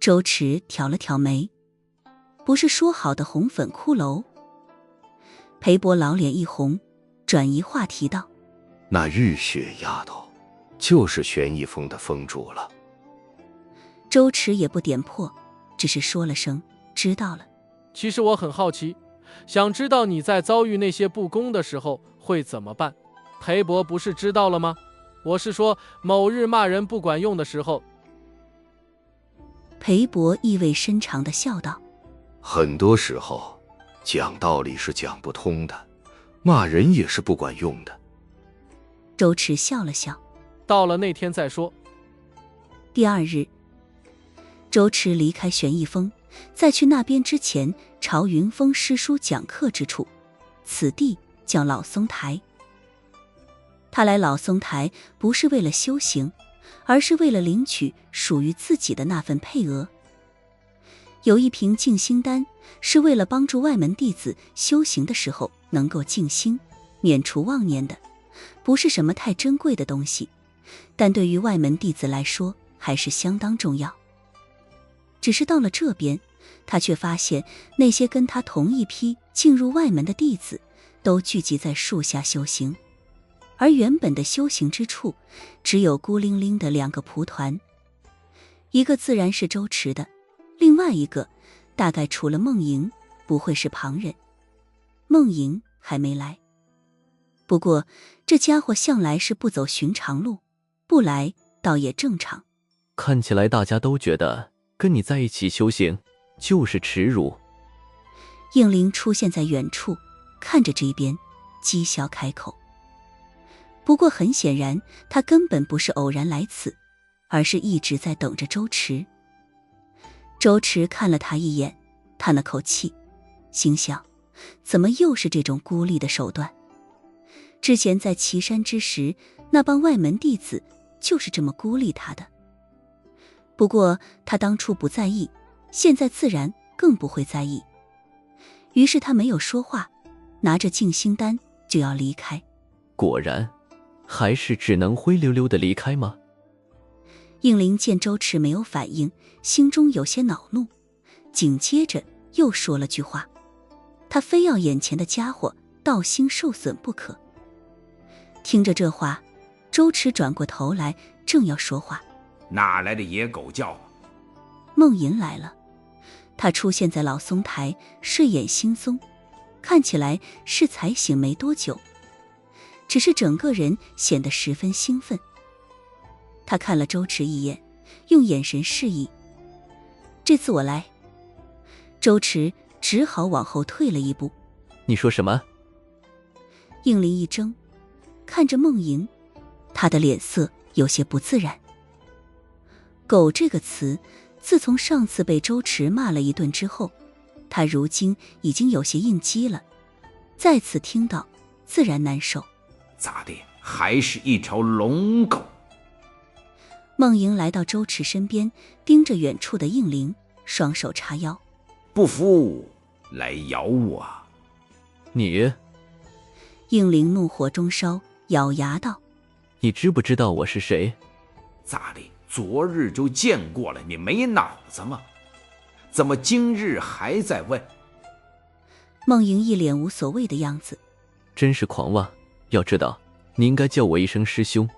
周迟挑了挑眉，不是说好的红粉骷髅？裴博老脸一红，转移话题道：那玉雪丫头就是玄逸峰的峰主了。周迟也不点破，只是说了声知道了。其实我很好奇，想知道你在遭遇那些不公的时候会怎么办。裴博不是知道了吗？我是说某日骂人不管用的时候。裴博意味深长地笑道：很多时候讲道理是讲不通的，骂人也是不管用的。周迟笑了笑：到了那天再说。第二日，周迟离开玄逸峰，在去那边之前，朝云峰师叔讲课之处，此地叫老松台。他来老松台不是为了修行，而是为了领取属于自己的那份配额。有一瓶静心丹，是为了帮助外门弟子修行的时候能够静心，免除妄念的，不是什么太珍贵的东西，但对于外门弟子来说还是相当重要。只是到了这边，他却发现那些跟他同一批进入外门的弟子都聚集在树下修行，而原本的修行之处只有孤零零的2个蒲团，一个自然是周迟的，另外一个大概除了梦莹不会是旁人。梦莹还没来，不过这家伙向来是不走寻常路，不来倒也正常。看起来大家都觉得跟你在一起修行就是耻辱。应灵出现在远处，看着这边，讥笑开口。不过很显然，他根本不是偶然来此，而是一直在等着周迟。周迟看了他一眼，叹了口气，心想，怎么又是这种孤立的手段？之前在岐山之时，那帮外门弟子就是这么孤立他的。不过他当初不在意，现在自然更不会在意。于是他没有说话，拿着静心丹就要离开。果然还是只能灰溜溜的离开吗？应灵见周迟没有反应，心中有些恼怒，紧接着又说了句话，他非要眼前的家伙道心受损不可。听着这话，周迟转过头来，正要说话，哪来的野狗叫？梦莹来了，她出现在老松台，睡眼惺忪，看起来是才醒没多久，只是整个人显得十分兴奋。他看了周迟一眼，用眼神示意，这次我来。周迟只好往后退了一步。你说什么？应灵一怔，看着梦莹，他的脸色有些不自然。狗这个词，自从上次被周迟骂了一顿之后，他如今已经有些应激了，再次听到自然难受。咋的，还是一条龙狗？梦莹来到周迟身边，盯着远处的应灵，双手叉腰。不服来咬我！你！应灵怒火中烧，咬牙道：你知不知道我是谁？咋的，昨日就见过了，你没脑子吗？怎么今日还在问？梦莹一脸无所谓的样子。真是狂妄，要知道你应该叫我一声师兄。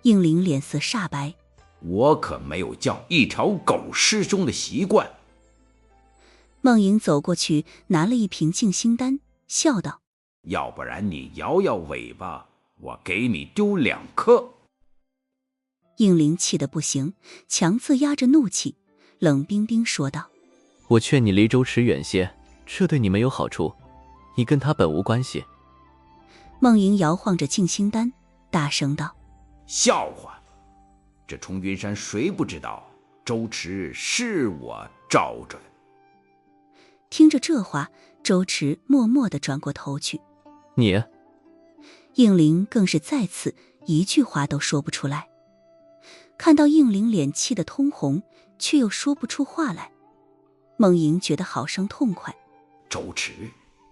应灵脸色煞白，我可没有叫一条狗师兄的习惯。梦莹走过去，拿了一瓶静心丹，笑道：要不然你摇摇尾巴，我给你丢2颗。应灵气得不行，强自压着怒气，冷冰冰说道：我劝你离周池远些，这对你没有好处，你跟他本无关系。梦莹摇晃着静心丹，大声道：笑话，这崇云山谁不知道周池是我罩着的。听着这话，周池默默地转过头去。你？应灵更是再次一句话都说不出来。看到应灵脸气得通红，却又说不出话来，梦莹觉得好生痛快。周池，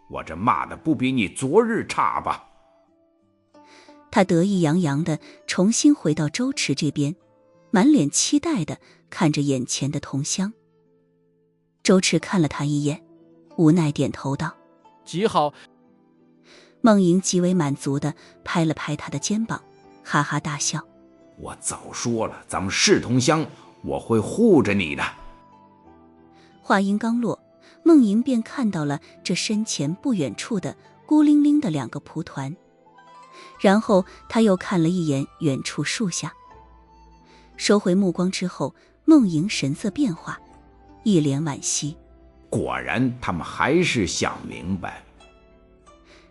我这骂的不比你昨日差吧？他得意洋洋地重新回到周池这边，满脸期待地看着眼前的同乡。周池看了他一眼，无奈点头道：极好。梦莹极为满足地拍了拍他的肩膀，哈哈大笑：我早说了，咱们是同乡，我会护着你的。话音刚落，梦莹便看到了这身前不远处的孤零零的2个蒲团，然后他又看了一眼远处树下，收回目光之后，梦莹神色变化，一脸惋惜。果然他们还是想明白。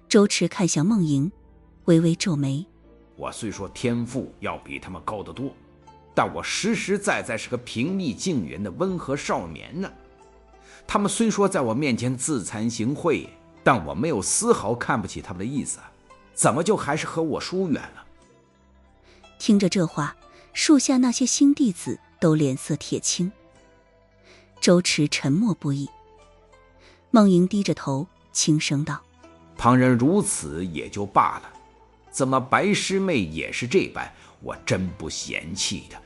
周池看向梦莹，微微皱眉：我虽说天赋要比他们高得多，但我实实在在是个平易近人的温和少年呢。他们虽说在我面前自惭形秽，但我没有丝毫看不起他们的意思，怎么就还是和我疏远了？听着这话，树下那些新弟子都脸色铁青。周池沉默不已。梦莹低着头轻声道：旁人如此也就罢了，怎么白师妹也是这般，我真不嫌弃的。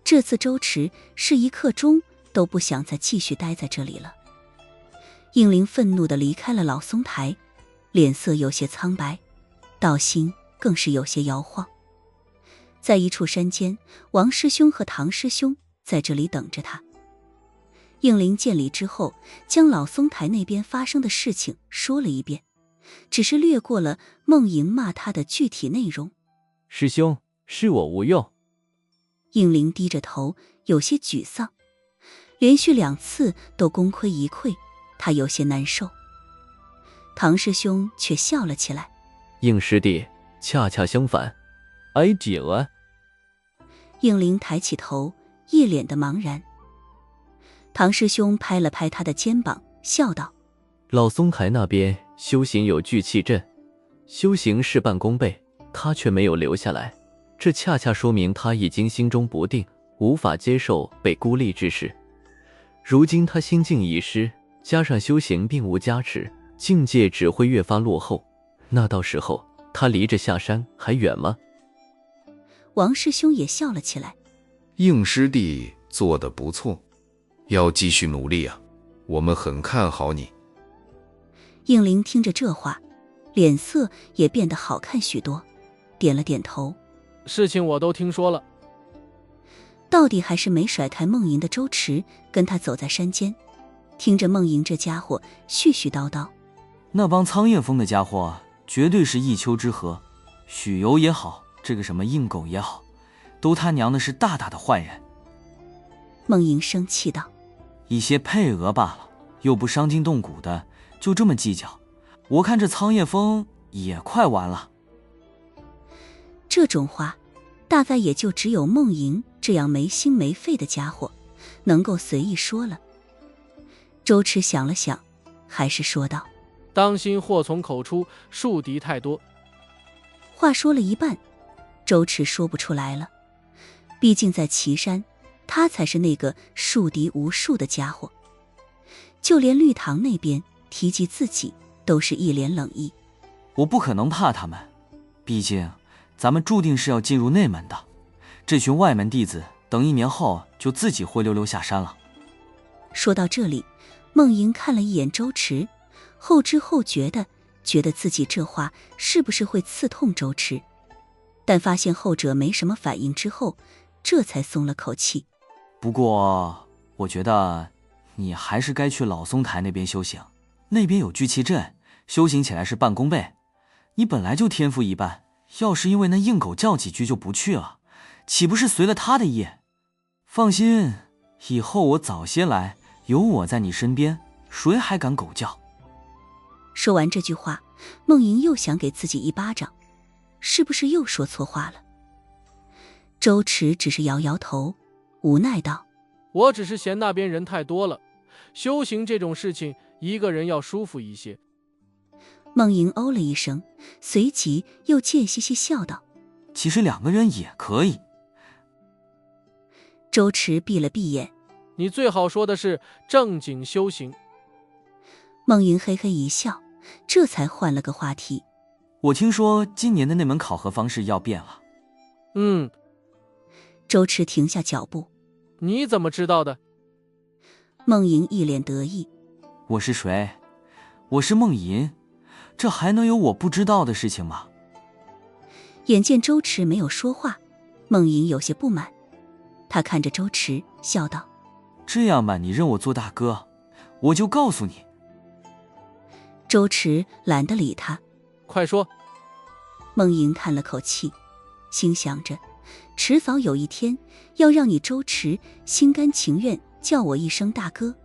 这次周池是一刻钟都不想再继续待在这里了。应灵愤怒地离开了老松台，脸色有些苍白，道心更是有些摇晃。在一处山间，王师兄和唐师兄在这里等着他。应灵见礼之后，将老松台那边发生的事情说了一遍，只是略过了梦莹骂他的具体内容。师兄，是我无用。应灵低着头，有些沮丧，连续2次都功亏一篑，他有些难受。唐师兄却笑了起来：应师弟，恰恰相反，挨紧了。应灵抬起头，一脸的茫然。唐师兄拍了拍他的肩膀，笑道：老松台那边修行有聚气阵，修行事半功倍，他却没有留下来，这恰恰说明他已经心中不定，无法接受被孤立之事。如今他心境已失，加上修行并无加持，境界只会越发落后，那到时候他离着下山还远吗？王师兄也笑了起来：应师弟做得不错，要继续努力啊，我们很看好你。应灵听着这话，脸色也变得好看许多，点了点头：事情我都听说了。到底还是没甩开梦莹的周池，跟他走在山间，听着梦莹这家伙絮絮叨叨：那帮苍叶峰的家伙绝对是一丘之貉，许由也好，这个什么应狗也好，都他娘的是大大的坏人。梦莹生气道：一些配额罢了，又不伤筋动骨的，就这么计较，我看这苍叶峰也快完了。这种话大概也就只有梦莹这样没心没肺的家伙能够随意说了。周池想了想，还是说道：当心祸从口出，树敌太多。话说了一半，周池说不出来了，毕竟在岐山，他才是那个树敌无数的家伙。就连绿堂那边提及自己，都是一脸冷意。我不可能怕他们，毕竟咱们注定是要进入内门的，这群外门弟子等1年后就自己灰溜溜下山了。说到这里，梦莹看了一眼周池，后知后觉得自己这话是不是会刺痛周池，但发现后者没什么反应之后，这才松了口气。不过我觉得你还是该去老松台那边修行，那边有聚气阵，修行起来是半功倍。你本来就天赋一般，要是因为那硬狗叫几句就不去了，岂不是随了他的意？放心，以后我早些来，有我在你身边，谁还敢狗叫？说完这句话，梦莹又想给自己一巴掌，是不是又说错话了？周迟只是摇摇头，无奈道：我只是嫌那边人太多了，修行这种事情，一个人要舒服一些。梦莹哦了一声，随即又贱兮兮笑道：其实2个人也可以。周迟闭了闭眼，你最好说的是正经修行。梦莹嘿嘿一笑，这才换了个话题。我听说今年的那门考核方式要变了。周迟停下脚步。你怎么知道的？梦莹一脸得意。我是谁？我是梦莹，这还能有我不知道的事情吗？眼见周迟没有说话，梦莹有些不满。她看着周迟笑道：这样吧，你认我做大哥，我就告诉你。周迟懒得理他。快说。梦莹叹了口气，心想着迟早有一天要让你周迟心甘情愿叫我一声大哥。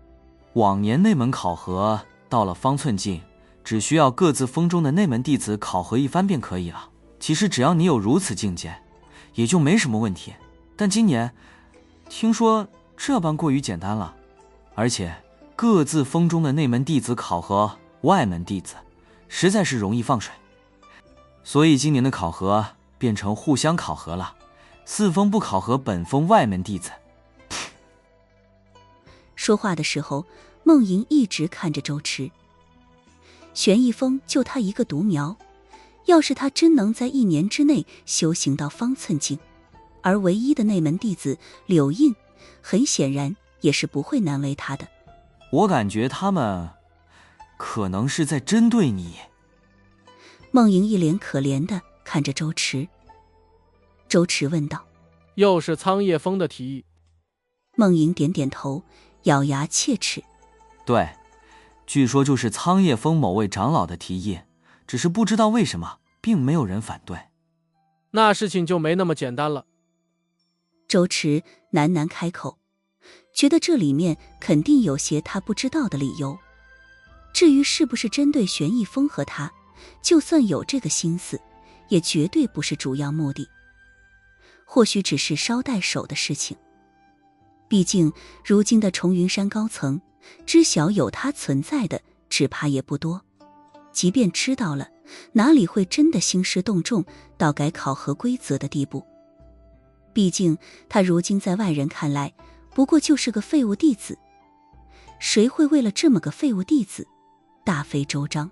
往年那门考核到了方寸境，只需要各自峰中的内门弟子考核一番便可以了。其实只要你有如此境界，也就没什么问题。但今年听说这般过于简单了，而且各自峰中的内门弟子考核外门弟子，实在是容易放水。所以今年的考核变成互相考核了，4峰不考核本峰外门弟子。说话的时候，梦莹一直看着周迟。玄逸峰就他一个独苗，要是他真能在1年之内修行到方寸境，而唯一的内门弟子柳印，很显然也是不会难为他的。我感觉他们可能是在针对你。梦莹一脸可怜地看着周迟。周迟问道：又是苍叶峰的提议？梦莹点点头，咬牙切齿。对，据说就是苍叶峰某位长老的提议，只是不知道为什么并没有人反对。那事情就没那么简单了。周迟喃喃开口，觉得这里面肯定有些他不知道的理由。至于是不是针对玄逸峰和他，就算有这个心思，也绝对不是主要目的。或许只是捎带手的事情。毕竟如今的重云山高层，知晓有他存在的只怕也不多。即便知道了，哪里会真的兴师动众到改考核规则的地步？毕竟他如今在外人看来，不过就是个废物弟子。谁会为了这么个废物弟子大费周章？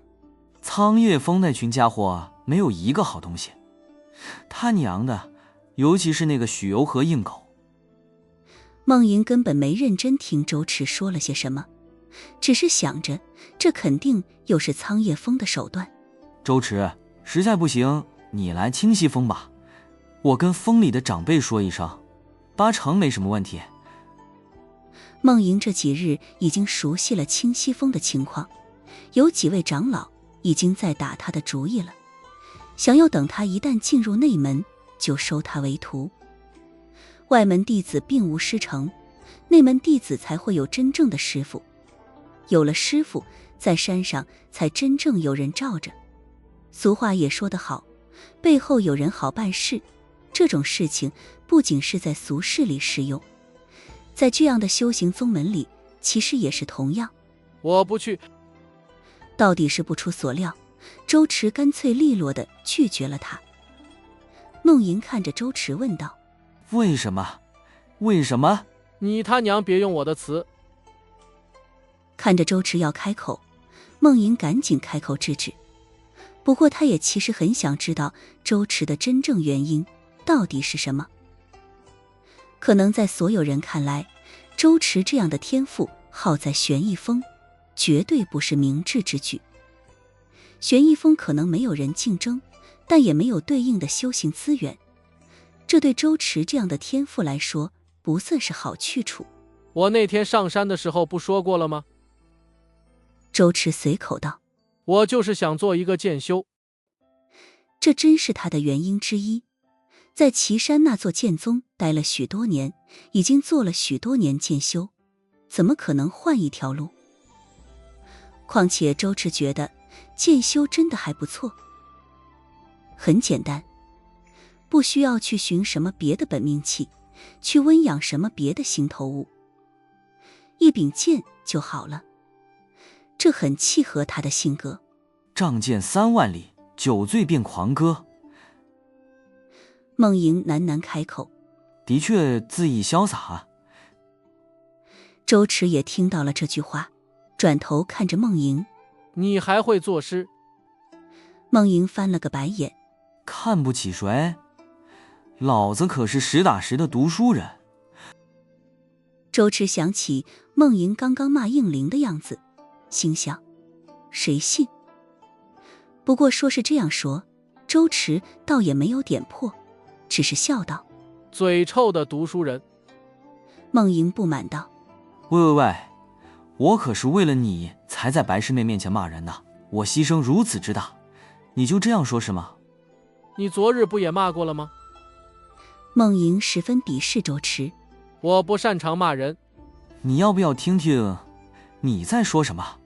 苍叶峰那群家伙没有一个好东西，他娘的，尤其是那个许由和硬狗。梦莹根本没认真听周迟说了些什么，只是想着这肯定又是苍叶峰的手段。周迟，实在不行你来清溪峰吧，我跟峰里的长辈说一声，8成没什么问题。梦莹这几日已经熟悉了清溪峰的情况，有几位长老已经在打他的主意了，想要等他一旦进入内门就收他为徒。外门弟子并无师承，内门弟子才会有真正的师傅。有了师傅，在山上才真正有人罩着。俗话也说得好，背后有人好办事。这种事情不仅是在俗世里适用，在这样的修行宗门里，其实也是同样。我不去。到底是不出所料，周迟干脆利落地拒绝了他。梦莹看着周迟问道：为什么？为什么？你他娘别用我的词。看着周迟要开口，梦莹赶紧开口制止。不过她也其实很想知道周迟的真正原因到底是什么。可能在所有人看来，周迟这样的天赋耗在玄逸峰，绝对不是明智之举。玄逸峰可能没有人竞争，但也没有对应的修行资源，这对周迟这样的天赋来说不算是好去处。我那天上山的时候不说过了吗？周迟随口道：我就是想做一个剑修。这真是他的原因之一。在岐山那座剑宗待了许多年，已经做了许多年剑修，怎么可能换一条路？况且周蚩觉得剑修真的还不错，很简单，不需要去寻什么别的本命器，去温养什么别的心头物，一柄剑就好了。这很契合他的性格。仗剑3万里，酒醉便狂歌。孟莹喃喃开口，的确恣意潇洒啊。周蚩也听到了这句话，转头看着孟莹，你还会作诗？孟莹翻了个白眼，看不起谁？老子可是实打实的读书人。周蚩想起孟莹刚刚骂应灵的样子，心想谁信？不过说是这样说，周蚩倒也没有点破，只是笑道，嘴臭的读书人。孟莹不满道，喂，我可是为了你才在白师妹面前骂人的，我牺牲如此之大，你就这样说是吗？你昨日不也骂过了吗？孟莹十分鄙视周蚩，我不擅长骂人。你要不要听听你在说什么？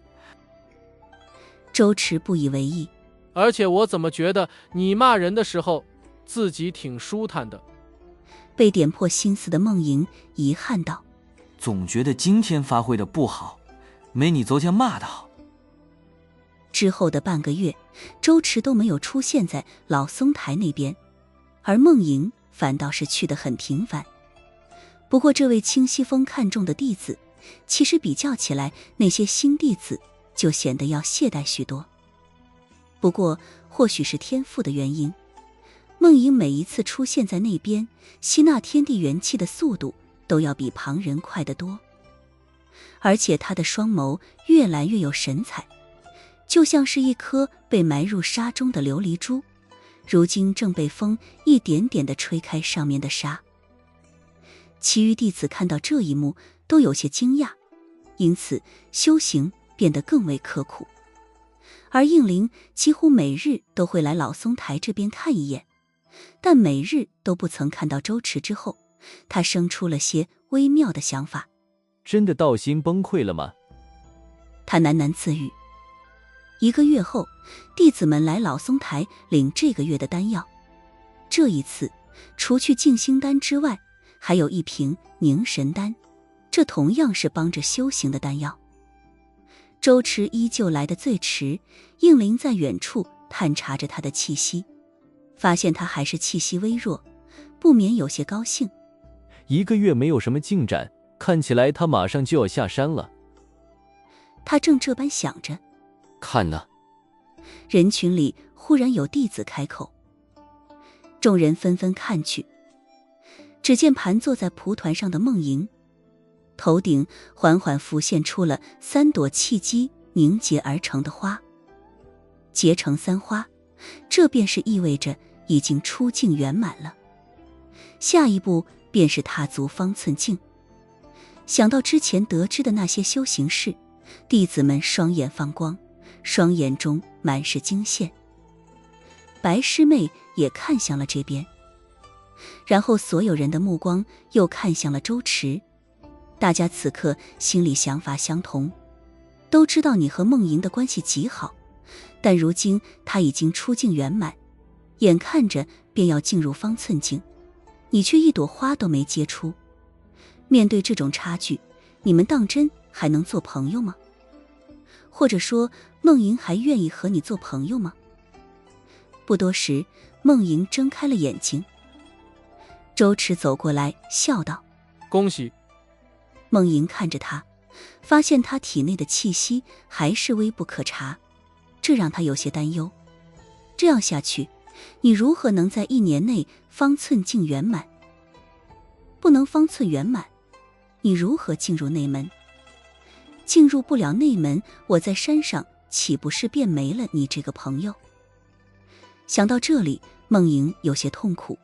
周蚩不以为意，而且我怎么觉得你骂人的时候自己挺舒坦的？被点破心思的孟莹遗憾道，总觉得今天发挥的不好，没你昨天骂的好。之后的半个月，周蚩都没有出现在老松台那边，而孟莹反倒是去得很频繁。不过这位清溪峰看中的弟子，其实比较起来，那些新弟子就显得要懈怠许多。不过或许是天赋的原因，孟莹每一次出现在那边，吸纳天地元气的速度都要比旁人快得多。而且她的双眸越来越有神采，就像是一颗被埋入沙中的琉璃珠，如今正被风一点点地吹开上面的沙。其余弟子看到这一幕都有些惊讶，因此修行变得更为刻苦。而应灵几乎每日都会来老松台这边看一眼，但每日都不曾看到周蚩之后，他生出了些微妙的想法。真的道心崩溃了吗？他喃喃自语。1个月后，弟子们来老松台领这个月的丹药。这一次，除去静心丹之外，还有一瓶凝神丹，这同样是帮着修行的丹药。周蚩依旧来得最迟，应灵在远处探查着他的气息，发现他还是气息微弱，不免有些高兴。1个月没有什么进展，看起来他马上就要下山了。他正这般想着，看呢，人群里忽然有弟子开口，众人纷纷看去，只见盘坐在蒲团上的孟莹，头顶缓缓浮现出了3朵气机凝结而成的花，结成3花，这便是意味着已经出境圆满了。下一步便是踏足方寸境。想到之前得知的那些修行事，弟子们双眼放光，双眼中满是惊羡。白师妹也看向了这边，然后所有人的目光又看向了周蚩。大家此刻心里想法相同，都知道你和孟莹的关系极好，但如今她已经出境圆满，眼看着便要进入方寸境，你却一朵花都没结出。面对这种差距，你们当真还能做朋友吗？或者说，孟莹还愿意和你做朋友吗？不多时，孟莹睁开了眼睛。周蚩走过来笑道：恭喜。孟莹看着他，发现他体内的气息还是微不可察，这让他有些担忧。这样下去，你如何能在1年内方寸境圆满？不能方寸圆满，你如何进入内门？进入不了内门，我在山上岂不是便没了你这个朋友？想到这里，孟莹有些痛苦。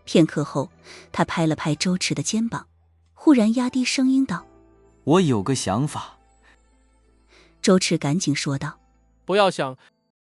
片刻后，他拍了拍周蚩的肩膀，忽然压低声音道：我有个想法。周蚩赶紧说道：不要想